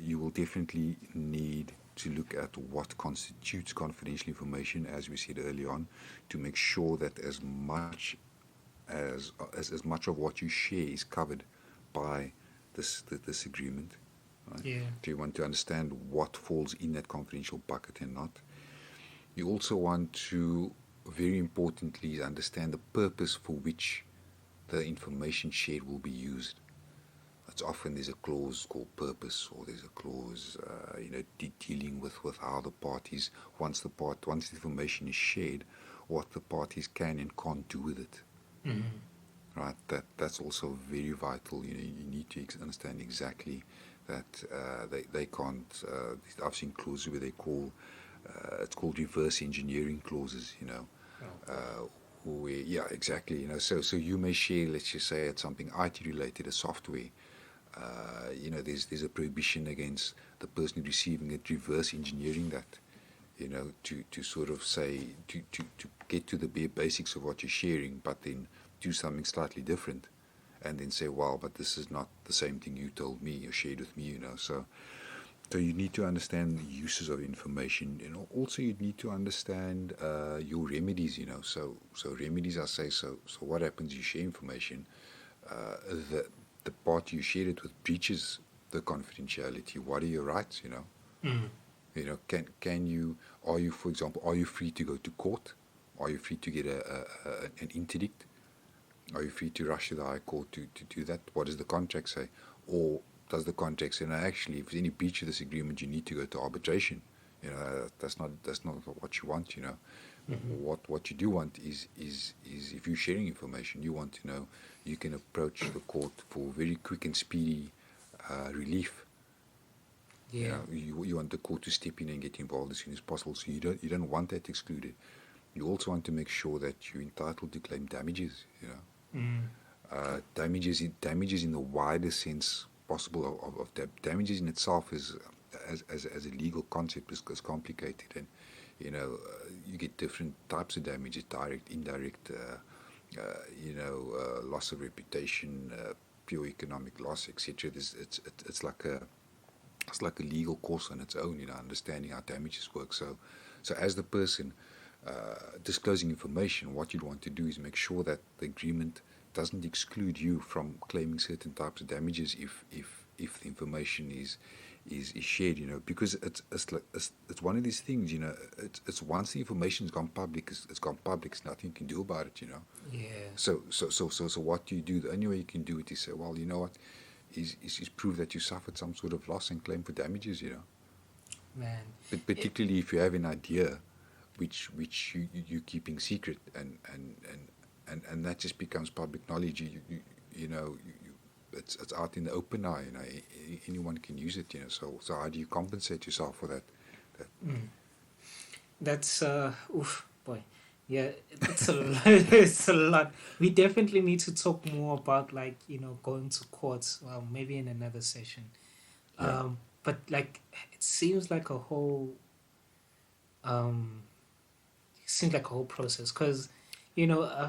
You will definitely need to look at what constitutes confidential information, as we said early on, to make sure that as much of what you share is covered by this agreement. Right? Yeah. Do you want to understand what falls in that confidential bucket and not? You also want to very importantly, is understand the purpose for which the information shared will be used. It's often there's a clause called purpose, or there's a clause, dealing with how the parties, once the information is shared, what the parties can and can't do with it. Right? That's also very vital. You need to understand exactly that they can't. I've seen clauses where they call it's called reverse engineering clauses. Where, yeah, exactly. So you may share, let's just say, it's something IT related, a software. There's a prohibition against the person receiving it reverse engineering that, to sort of say, to get to the bare basics of what you're sharing, but then do something slightly different, and then say, well, but this is not the same thing you told me or shared with me, So you need to understand the uses of information, also you need to understand your remedies, So remedies, I say, so what happens? You share information, the party you share it with breaches the confidentiality. What are your rights? Can you? Are you, for example, are you free to go to court? Are you free to get an interdict? Are you free to rush to the High Court to do that? What does the contract say? Or does the contract say, no, actually, if there's any breach of this agreement, you need to go to arbitration? That's not what you want. What you do want is if you're sharing information, you want to know you can approach the court for very quick and speedy relief. Yeah. You want the court to step in and get involved as soon as possible. So you don't want that excluded. You also want to make sure that you're entitled to claim damages. Damages in the widest sense possible of damages in itself is as a legal concept is complicated, and you get different types of damages: direct, indirect, loss of reputation, pure economic loss, etc. It's like a legal course on its own, understanding how damages work. So as the person disclosing information, what you'd want to do is make sure that the agreement doesn't exclude you from claiming certain types of damages if the information is shared, because it's one of these things, it's once the information's gone public, it's gone public, there's nothing you can do about it, Yeah. So what do you do? The only way you can do it is say, well, you know what, is prove that you suffered some sort of loss and claim for damages, Man. But particularly if you have an idea which you're keeping secret, and that just becomes public knowledge. It's out in the open now. Anyone can use it. So how do you compensate yourself for that? That's oof, boy. Yeah, it's a lot. It's a lot. We definitely need to talk more about going to courts. Well, maybe in another session. Yeah. But it seems like a whole process, because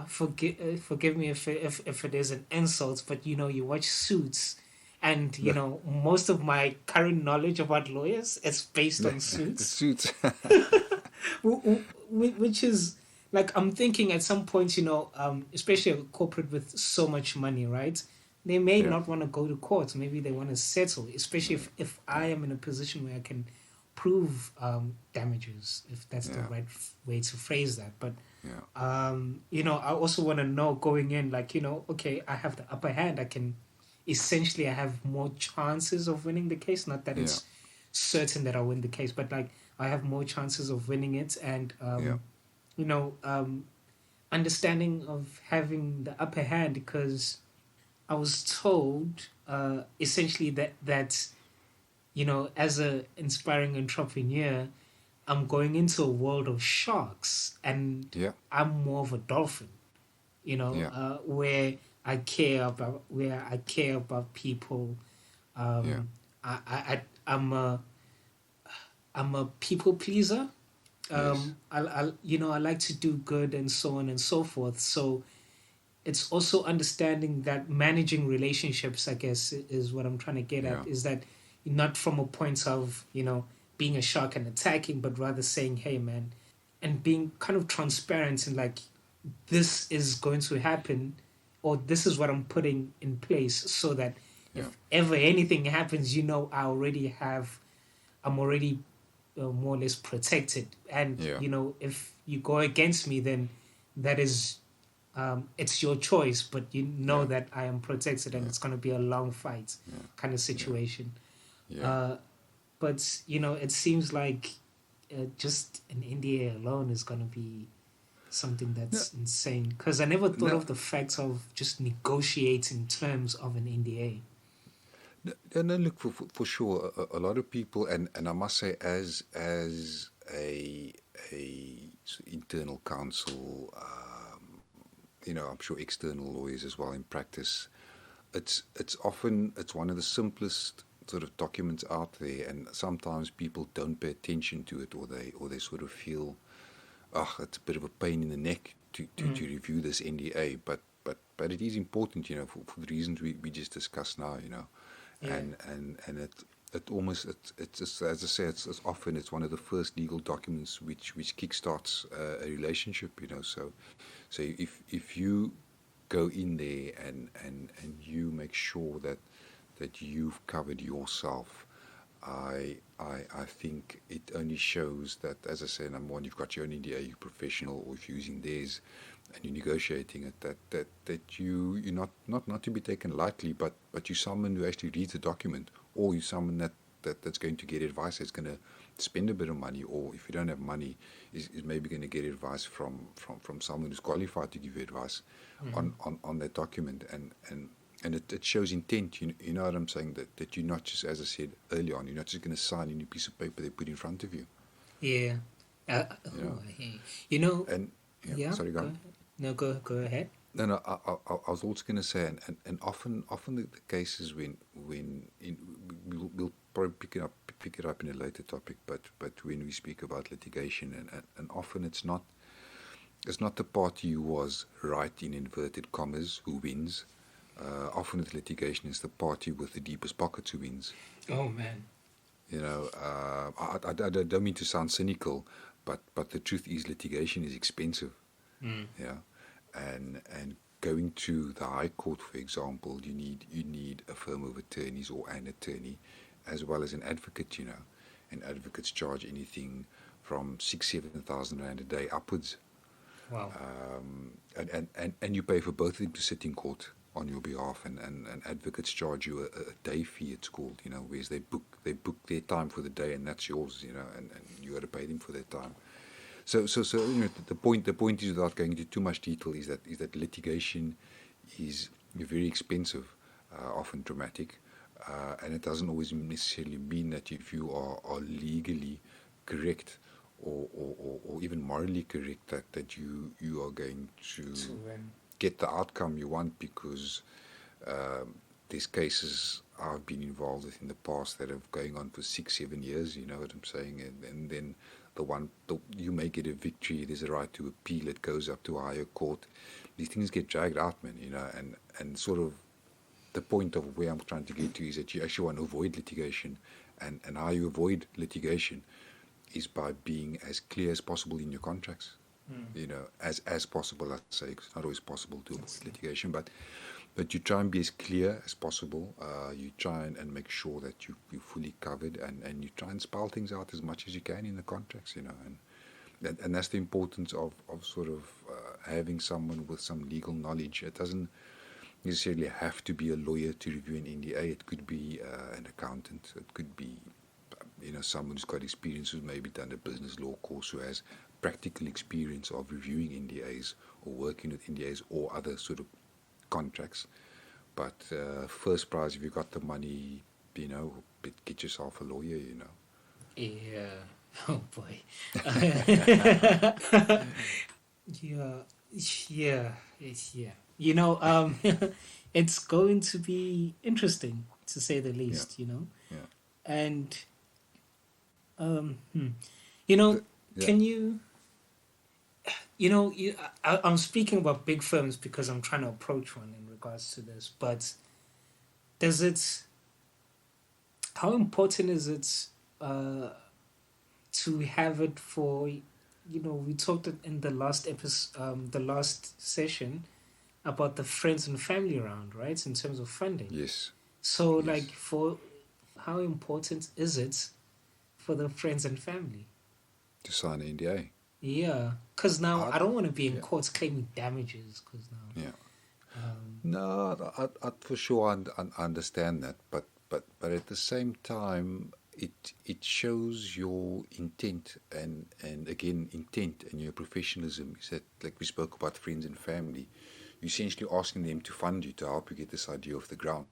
forgive me if it is an insult, but you watch Suits, and most of my current knowledge about lawyers is based on Suits. Suits. Which is I'm thinking at some point, especially a corporate with so much money, right? They may not want to go to court. Maybe they want to settle, especially if I am in a position where I can prove damages, if that's the right way to phrase that. But I also want to know going in, okay, I have the upper hand. I have more chances of winning the case. Not that it's certain that I'll win the case, but I have more chances of winning it, and understanding of having the upper hand, because I was told essentially that as an aspiring entrepreneur, I'm going into a world of sharks, and I'm more of a dolphin, where I care about people. I'm a people pleaser. I like to do good and so on and so forth. So it's also understanding that managing relationships, I guess, is what I'm trying to get at, is that not from a point of, being a shark and attacking, but rather saying, hey, man, and being kind of transparent and this is going to happen, or this is what I'm putting in place, so that if ever anything happens, I'm already more or less protected. And Yeah. if you go against me, then that is it's your choice, but you know Yeah. that I am protected, and Yeah. it's going to be a long fight Yeah. kind of Yeah. situation. Yeah. Uh, but it seems like just an NDA alone is going to be something No. that's insane. Because I never thought No. of the fact of just negotiating terms of an NDA. No, look, for sure, a lot of people, and I must say, as a internal counsel, I'm sure external lawyers as well in practice, it's one of the simplest sort of documents out there, and sometimes people don't pay attention to it, or they sort of feel, it's a bit of a pain in the neck to review this NDA, but it is important, for the reasons we just discussed now, Yeah. and it almost it's just, as I say, it's often it's one of the first legal documents which kickstarts a relationship, so if you go in there and you make sure that you've covered yourself, I think it only shows that, as I say, number one, you've got your own NDA, you're professional, or if you're using theirs and you're negotiating it, that you're not to be taken lightly, but you're someone who actually reads the document, or you're someone that's going to get advice, that's going to spend a bit of money, or if you don't have money, is maybe going to get advice from someone who's qualified to give you advice on that document, and it shows intent. You know what I'm saying? That you're not just, as I said earlier on, you're not just going to sign any piece of paper they put in front of you. Yeah. You know, I hear you. You know, and yeah, yeah, sorry, go go on. ahead. No, go ahead. No, I was also going to say, and often the cases we'll probably pick it up in a later topic, but when we speak about litigation, and often it's not the party who was right in inverted commas who wins. Often with litigation, it's the party with the deepest pockets who wins. Oh man. I don't mean to sound cynical, but the truth is litigation is expensive. Mm. Yeah, and going to the High Court, for example, you need a firm of attorneys or an attorney, as well as an advocate. And advocates charge anything from 6,000-7,000 rand a day upwards. Wow. And you pay for both of them to sit in court on your behalf, and advocates charge you a day fee, it's called, whereas they book their time for the day, and that's yours, and you got to pay them for their time. So the point is, without going into too much detail, is that litigation is very expensive, often dramatic, and it doesn't always necessarily mean that if you are legally correct, or even morally correct, that you are going to get the outcome you want, because there's cases I've been involved with in the past that are going on for 6-7 years. You know what I'm saying? And then you may get a victory. There's a right to appeal. It goes up to a higher court. These things get dragged out, man. And sort of the point of where I'm trying to get to is that you actually want to avoid litigation, and how you avoid litigation is by being as clear as possible in your contracts. As possible, I'd say. It's not always possible to avoid litigation, but you try and be as clear as possible. You try and make sure that you're fully covered, and you try and spell things out as much as you can in the contracts, and that's the importance of sort of having someone with some legal knowledge. It doesn't necessarily have to be a lawyer to review an NDA. It could be an accountant. It could be someone who's got experience, who's maybe done a business law course, who has practical experience of reviewing NDAs or working with NDAs or other sort of contracts. But first prize, if you got the money, get yourself a lawyer. Yeah. Oh boy. Yeah. Yeah. Yeah. It's going to be interesting, to say the least. Yeah. And Yeah. can you? I'm speaking about big firms because I'm trying to approach one in regards to this. But how important is it to have it for? We talked in the last episode, the last session, about the friends and family round, right? In terms of funding. Yes. So, Yes. how important is it for the friends and family. To sign an NDA. Yeah, because now I'd, I don't want to be in yeah, courts claiming damages. Because now, yeah. um, No, I for sure understand that, but at the same time, it shows your intent and again intent and your professionalism. Is that like we spoke about friends and family? You're essentially asking them to fund you to help you get this idea off the ground,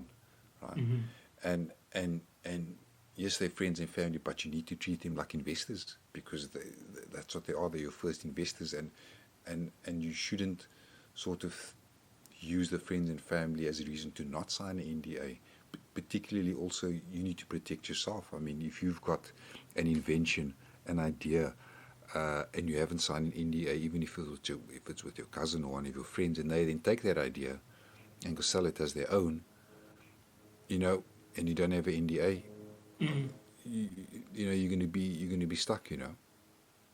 right? mhm. And yes, they're friends and family, but you need to treat them like investors because that's what they are. They're your first investors, and you shouldn't sort of use the friends and family as a reason to not sign an NDA. Particularly, also, you need to protect yourself. I mean, if you've got an invention, an idea, and you haven't signed an NDA, even if it's with your cousin or one of your friends, and they then take that idea and go sell it as their own, you know, and you don't have an NDA, Mhm. you, you know, you're gonna be stuck, you know.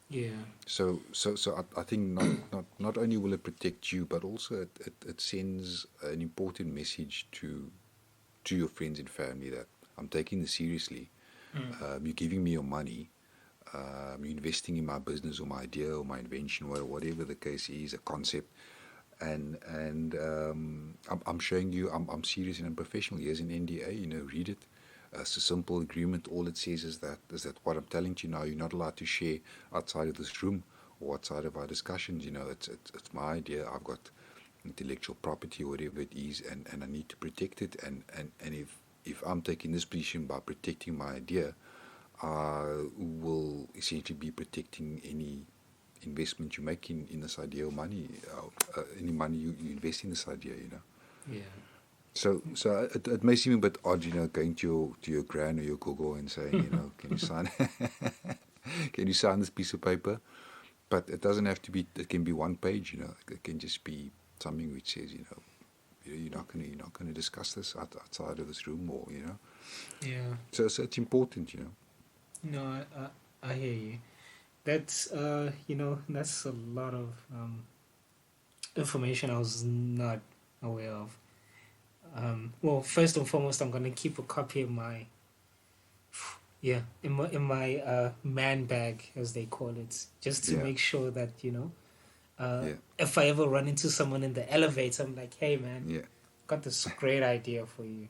Yeah. So I think not only will it protect you, but also it sends an important message to your friends and family that I'm taking this seriously. Mm. You're giving me your money. You're investing in my business or my idea or my invention, whatever the case is, a concept, and I'm showing you I'm serious and I'm professional. Here's an NDA. You know, read it. It's a simple agreement. All it says is that what I'm telling you now, you're not allowed to share outside of this room or outside of our discussions. You know, it's my idea. I've got intellectual property or whatever it is, and I need to protect it. And if I'm taking this position by protecting my idea, I will essentially be protecting any investment you make in this idea or money, any money you invest in this idea, you know. Yeah. So it may seem a bit odd, you know, going to your gran or your gogo and saying, you know, can you sign, can you sign this piece of paper? But it doesn't have to be. It can be one page, you know. It can just be something which says, you know, you're not gonna discuss this outside of this room, or you know. Yeah. So it's important, you know. No, I hear you. That's that's a lot of information I was not aware of. Well, first and foremost, I'm gonna keep a copy of my in my man bag, as they call it, just to Yeah, make sure that yeah, if I ever run into someone in the elevator, I'm like, hey man, yeah. got this great idea for you,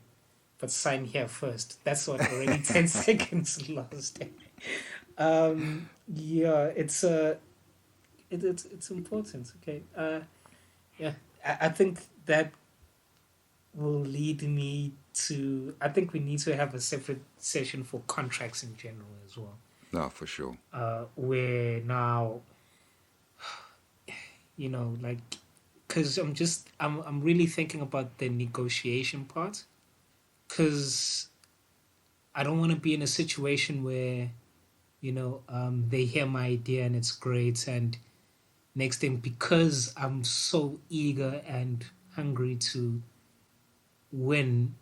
but sign here first. That's what already 10 seconds lost. Yeah, it's important. Okay. Yeah, I think that will lead me to. I think we need to have a separate session for contracts in general as well. No, for sure. Where now, like, because I'm really thinking about the negotiation part, because I don't want to be in a situation where they hear my idea and it's great, and next thing, because I'm so eager and hungry to win,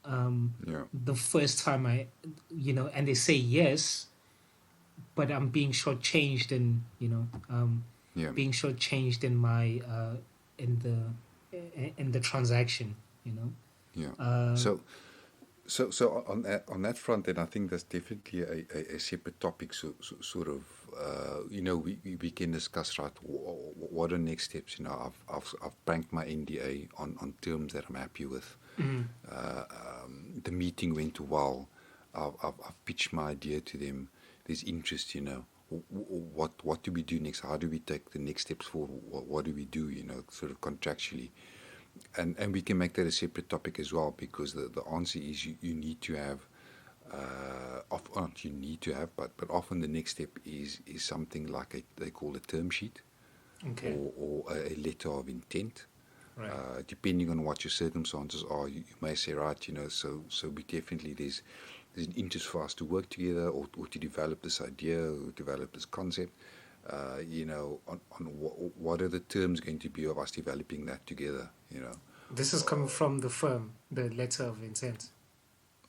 Yeah, the first time and they say yes, but I'm being shortchanged, and yeah, being shortchanged in my in the transaction, you know. yeah. Uh, So on that front, then I think that's definitely a separate topic. Sort of, you know, we can discuss, right. What are next steps? You know, I've banked my NDA on terms that I'm happy with. mm, The meeting went well. I've pitched my idea to them. There's interest. You know, what do we do next? How do we take the next steps forward? What do we do? You know, sort of contractually. And we can make that a separate topic as well, because the answer is you need to have not you need to have, but often the next step is something like they call a term sheet, okay. or a letter of intent. Right. Depending on what your circumstances are, you may say, right, you know, so we definitely there's an interest for us to work together, or to develop this idea, or develop this concept. You know, on what are the terms going to be of us developing that together, you know. This is coming from the firm, the letter of intent.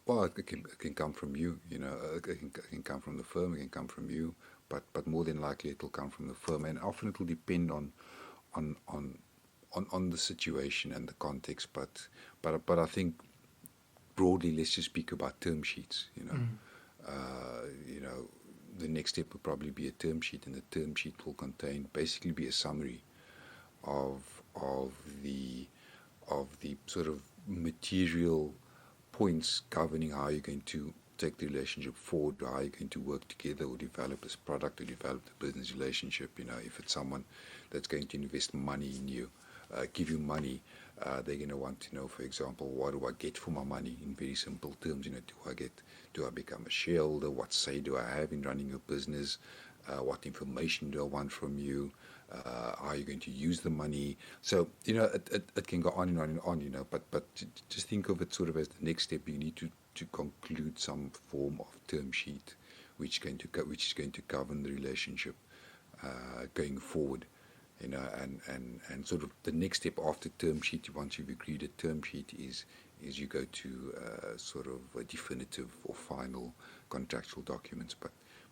Well, it can come from you, you know. It can come from the firm, it can come from you, but more than likely it will come from the firm, and often it will depend on on on the situation and the context. But I think broadly, let's just speak about term sheets, you know. Mm. You know, the next step will probably be a term sheet, and the term sheet will contain basically be a summary of the sort of material points governing how you're going to take the relationship forward, or how you're going to work together or develop this product or develop the business relationship. If it's someone that's going to invest money in you, give you money, they're going to want to know, for example, what do I get for my money in very simple terms? Do I become a shareholder? What say do I have in running your business? What information do I want from you? How are you going to use the money? So, it can go on and on and on, but just think of it sort of as the next step. You need to conclude some form of term sheet which is going to govern the relationship going forward. And sort of the next step after term sheet, once you've agreed a term sheet, is you go to sort of a definitive or final contractual documents.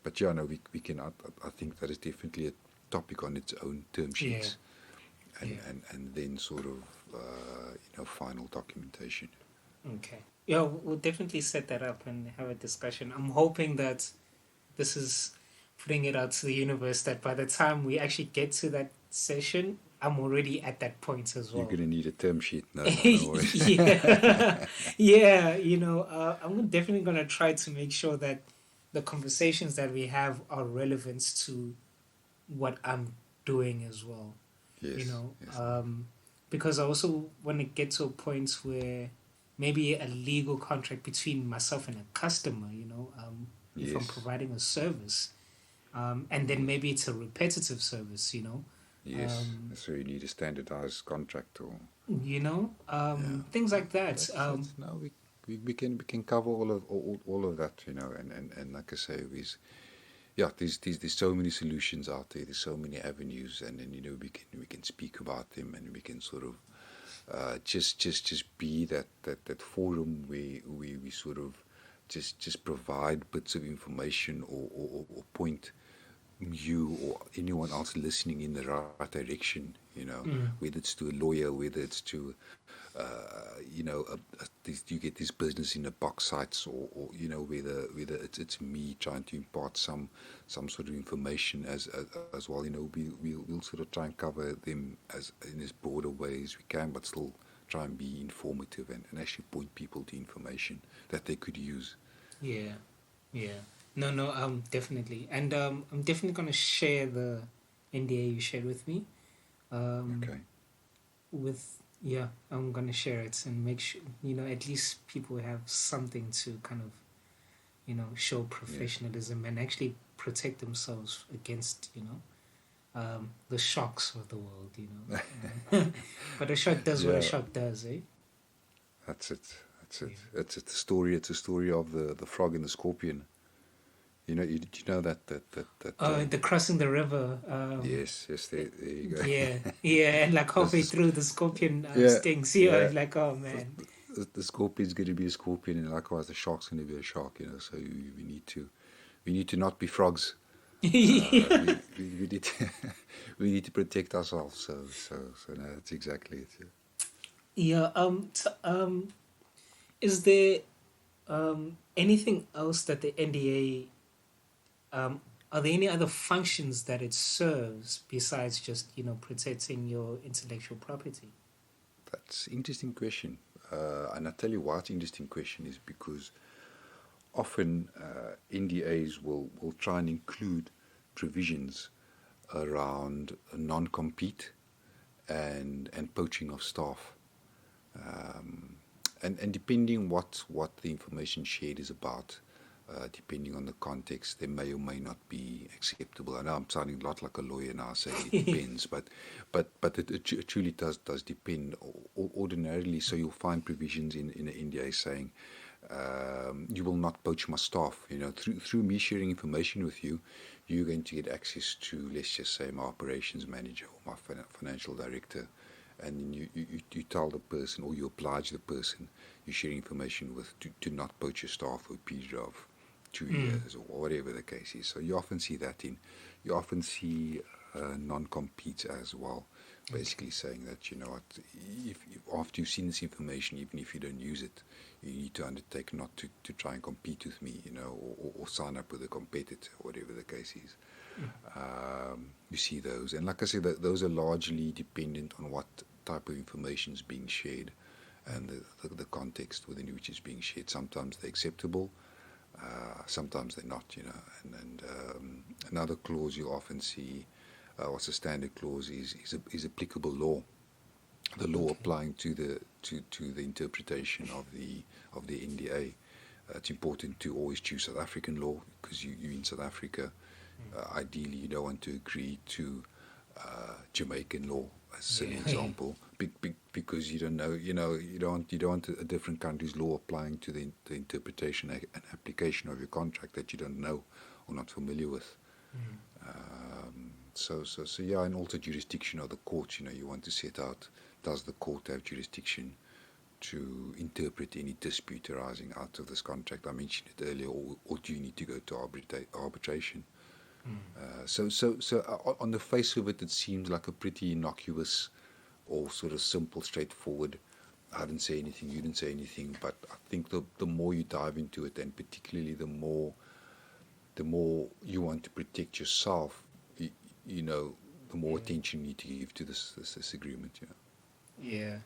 But yeah, no, we can. I think that is definitely a topic on its own, term sheets, and then sort of final documentation. Okay. Yeah, we'll definitely set that up and have a discussion. I'm hoping that this is putting it out to the universe that by the time we actually get to that session, I'm already at that point as well. You're going to need a term sheet. No worries. Yeah. Yeah, I'm definitely going to try to make sure that the conversations that we have are relevant to what I'm doing as well. Yes. Yes. Because I also want to get to a point where maybe a legal contract between myself and a customer, if I'm providing a service, and then maybe it's a repetitive service, Yes, so you need a standardized contract, or things like that. No, we can cover all of that, and like I say, there's so many solutions out there. There's so many avenues, and then we can speak about them, and we can sort of just be that forum where we sort of just provide bits of information or point you or anyone else listening in the right direction, whether it's to a lawyer, whether it's to you get this business in a box sites, or whether it's me trying to impart some sort of information as well. We'll sort of try and cover them in as broad a way as we can, but still try and be informative and actually point people to information that they could use. Yeah. No, definitely. And I'm definitely going to share the NDA you shared with me. Okay. I'm going to share it and make sure, at least people have something to kind of, show professionalism and actually protect themselves against, the shocks of the world, But a shock does what a shock does, eh? That's it. Yeah. It's a story of the frog and the scorpion. You know that the crossing the river. Yes, there you go. Yeah, and like halfway through the scorpion stings. Like, oh man. The scorpion's going to be a scorpion, and likewise the shark's going to be a shark. So we need to not be frogs. We need to protect ourselves. So no, that's exactly it. Yeah. Is there anything else that the NDA? Are there any other functions that it serves besides just protecting your intellectual property? That's an interesting question, and I tell you why it's an interesting question is because often NDAs will try and include provisions around non-compete and poaching of staff, and depending what the information shared is about. Depending on the context, they may or may not be acceptable. I know I'm sounding a lot like a lawyer now, saying it depends, but it truly does depend. Ordinarily, so you'll find provisions in the NDA saying you will not poach my staff. Through me sharing information with you, you're going to get access to, let's just say, my operations manager or my financial director, and then you tell the person, or you oblige the person you're sharing information with to not poach your staff for a period of 2 years or whatever the case is. So you often see that you often see non-compete as well. Basically saying that, you know what, if after you've seen this information, even if you don't use it, you need to undertake not to try and compete with me, you know, or sign up with a competitor, whatever the case is. You see those. And like I said, those are largely dependent on what type of information is being shared and the context within which it's being shared. Sometimes they're acceptable, sometimes they're not, you know. And another clause you'll often see, what's a standard clause, is applicable law. The law applying to the interpretation of the NDA. It's important to always choose South African law because you're in South Africa. Ideally, you don't want to agree to Jamaican law, as an example, because you don't know, you don't want a different country's law applying to the interpretation and application of your contract that you don't know or not familiar with. So yeah, and also jurisdiction of the courts. You know, you want to set out, does the court have jurisdiction to interpret any dispute arising out of this contract? I mentioned it earlier, or do you need to go to arbitration? So on the face of it, it seems like a pretty innocuous or sort of simple, straightforward. I didn't say anything, you didn't say anything, but I think the more you dive into it, and particularly the more you want to protect yourself, you know, the more attention you need to give to this agreement. Yeah.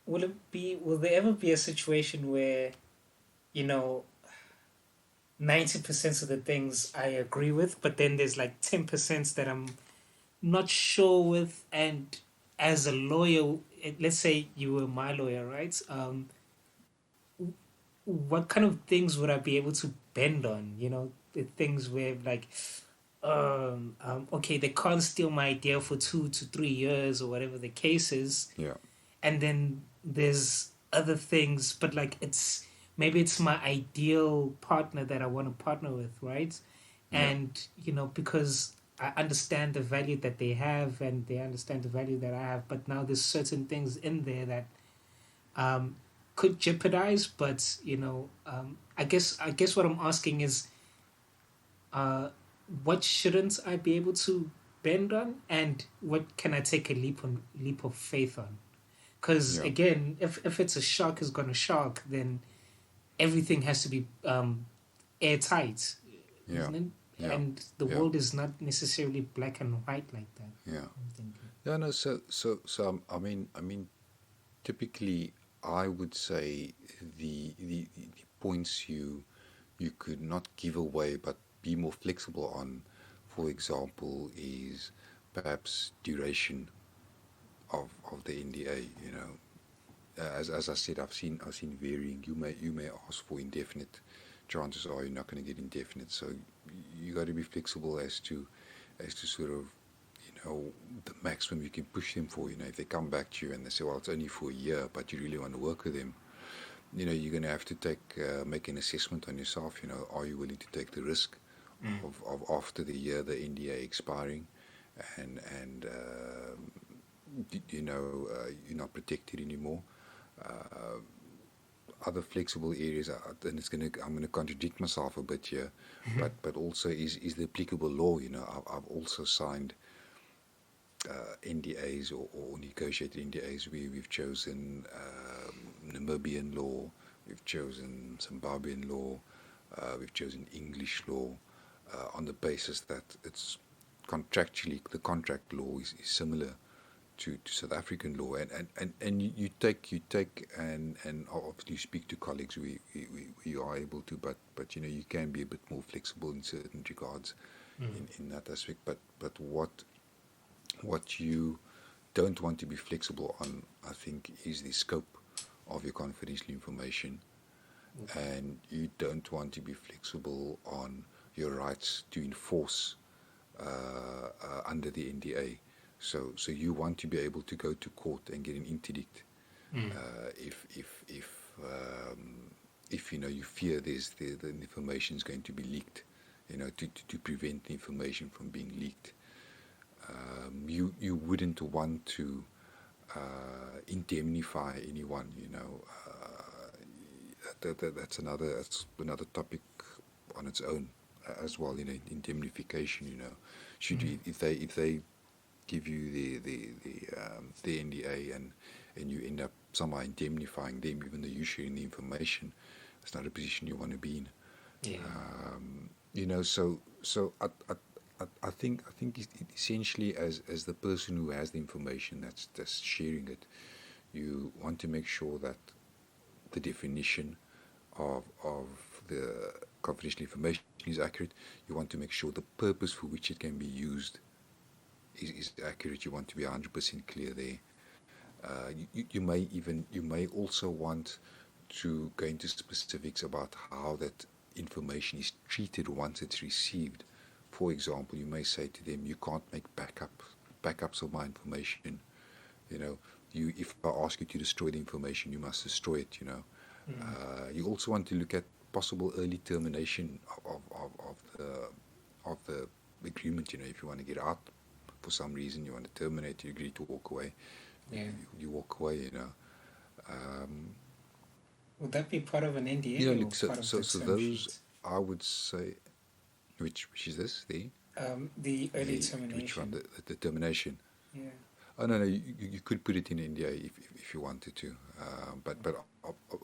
Will there ever be a situation where, you know, 90% of the things I agree with, but then there's like 10% that I'm not sure with, and as a lawyer, let's say you were my lawyer, right? What kind of things would I be able to bend on? You know, the things where like, okay, they can't steal my idea for 2 to 3 years or whatever the case is. Yeah. And then there's other things, but like maybe it's my ideal partner that I want to partner with, right? Yeah. And you know, because I understand the value that they have and they understand the value that I have, but now there's certain things in there that could jeopardize. But you know, I guess what I'm asking is, what shouldn't I be able to bend on, and what can I take a leap of faith on? Because Yeah. again, if it's a shark is gonna shark, then everything has to be airtight, Yeah. isn't it? Yeah. And the Yeah. world is not necessarily black and white like that. Yeah. I'm thinking. Yeah. No. I mean, typically, I would say the points you could not give away, but be more flexible on, for example, is perhaps duration of the NDA. You know, as I said, I've seen varying. You may ask for indefinite. Chances are you're not going to get indefinite. So you got to be flexible as to sort of, you know, the maximum you can push them for. You know, if they come back to you and they say, well, it's only for a year, but you really want to work with them, you know, you're going to have to make an assessment on yourself. You know, are you willing to take the risk of after the year the NDA expiring, and you know, you're not protected anymore. Other flexible areas, and I'm going to contradict myself a bit here, but also is the applicable law. You know, I've also signed NDAs or negotiated NDAs where we've chosen Namibian law, we've chosen Zimbabwean law, we've chosen English law, on the basis that it's contractually, the contract law is similar to South African law, and you take and obviously you speak to colleagues we are able to, but you know, you can be a bit more flexible in certain regards in that aspect, but what you don't want to be flexible on, I think, is the scope of your confidential information, and you don't want to be flexible on your rights to enforce under the NDA. So you want to be able to go to court and get an interdict if you know, you fear the information is going to be leaked, you know, to prevent the information from being leaked. You wouldn't want to indemnify anyone, you know. That's another topic on its own. as well. Indemnification. Should you, if they give you the NDA and you end up somehow indemnifying them, even though you're sharing the information, it's not a position you want to be in. Yeah. So I think essentially as the person who has the information that's sharing it, you want to make sure that the definition of the confidential information is accurate. You want to make sure the purpose for which it can be used is accurate. You want to be 100% clear there. You may also want to go into specifics about how that information is treated once it's received. For example, you may say to them, you can't make backups of my information. If I ask you to destroy the information, you must destroy it. You also want to look at possible early termination of the agreement. If you want to get out for some reason, you want to terminate, you agree to walk away. Yeah. You walk away. Would that be part of an NDA? Look, or part of the so term those sheet? I would say, which is this The early termination. which one, the termination? Yeah. Oh no, you could put it in NDA if you wanted to, but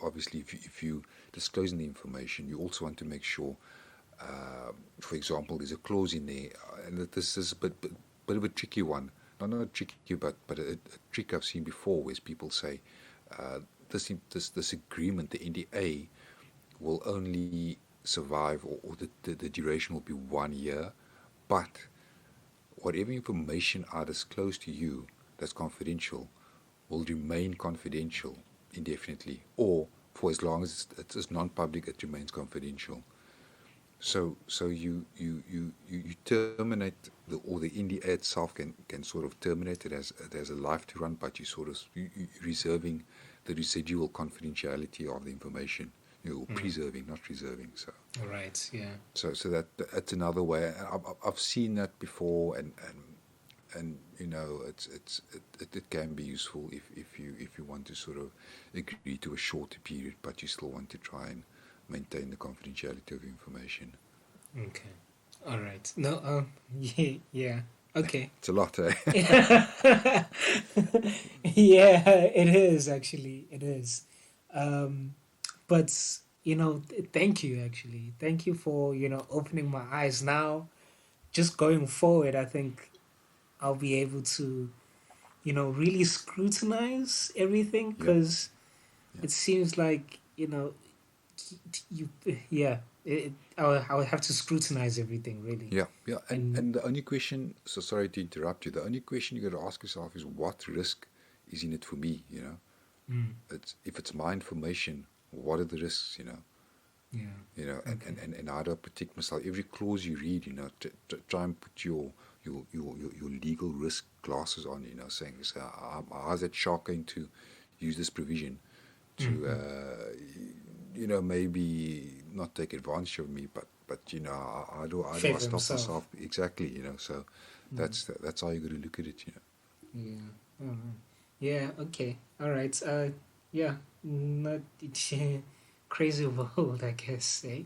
obviously if you disclosing the information, you also want to make sure. For example, there's a clause in there, and that this is a bit of a tricky one. Not tricky, but a trick I've seen before, where people say this agreement, the NDA, will only survive, or the duration will be 1 year, but whatever information I disclose to you that's confidential will remain confidential indefinitely, or for as long as it's non-public, it remains confidential. So you terminate or the NDA itself can sort of terminate it as a life to run, but you reserving the residual confidentiality of the information. Preserving, not reserving. So Right. Yeah. so that's another way. I've seen that before, and it can be useful if you want to sort of agree to a shorter period, but you still want to try and maintain the confidentiality of information. Okay. All right. No. Yeah. Okay. It's a lot, eh? Yeah, it is actually. It is. But thank you actually. Thank you for opening my eyes. Now, just going forward, I think I'll be able to really scrutinize everything, because it seems like you I would have to scrutinize everything really. Yeah. And the only question, so sorry to interrupt you, the only question you got to ask yourself is, what risk is in it for me? If it's my information, what are the risks? Yeah. And how do I protect myself? Every clause you read, try and put your legal risk glasses on, saying, so how's that shark going to use this provision to, maybe not take advantage of me, but how do I Favor stop himself. myself? Exactly, so that's how you got to look at it, Yeah. Yeah. Okay. All right. Yeah. Not crazy world, I guess. Eh?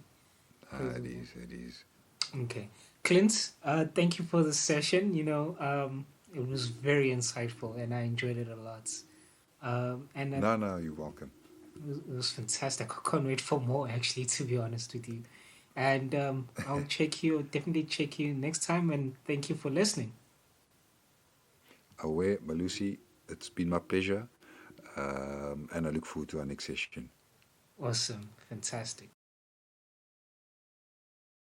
It is. Okay. Clint, thank you for the session. It was very insightful, and I enjoyed it a lot. And No, you're welcome. it was fantastic. I can't wait for more, actually, to be honest with you. And I'll definitely check you next time. And thank you for listening. Away, Malusi, it's been my pleasure, and I look forward to our next session. Awesome. Fantastic.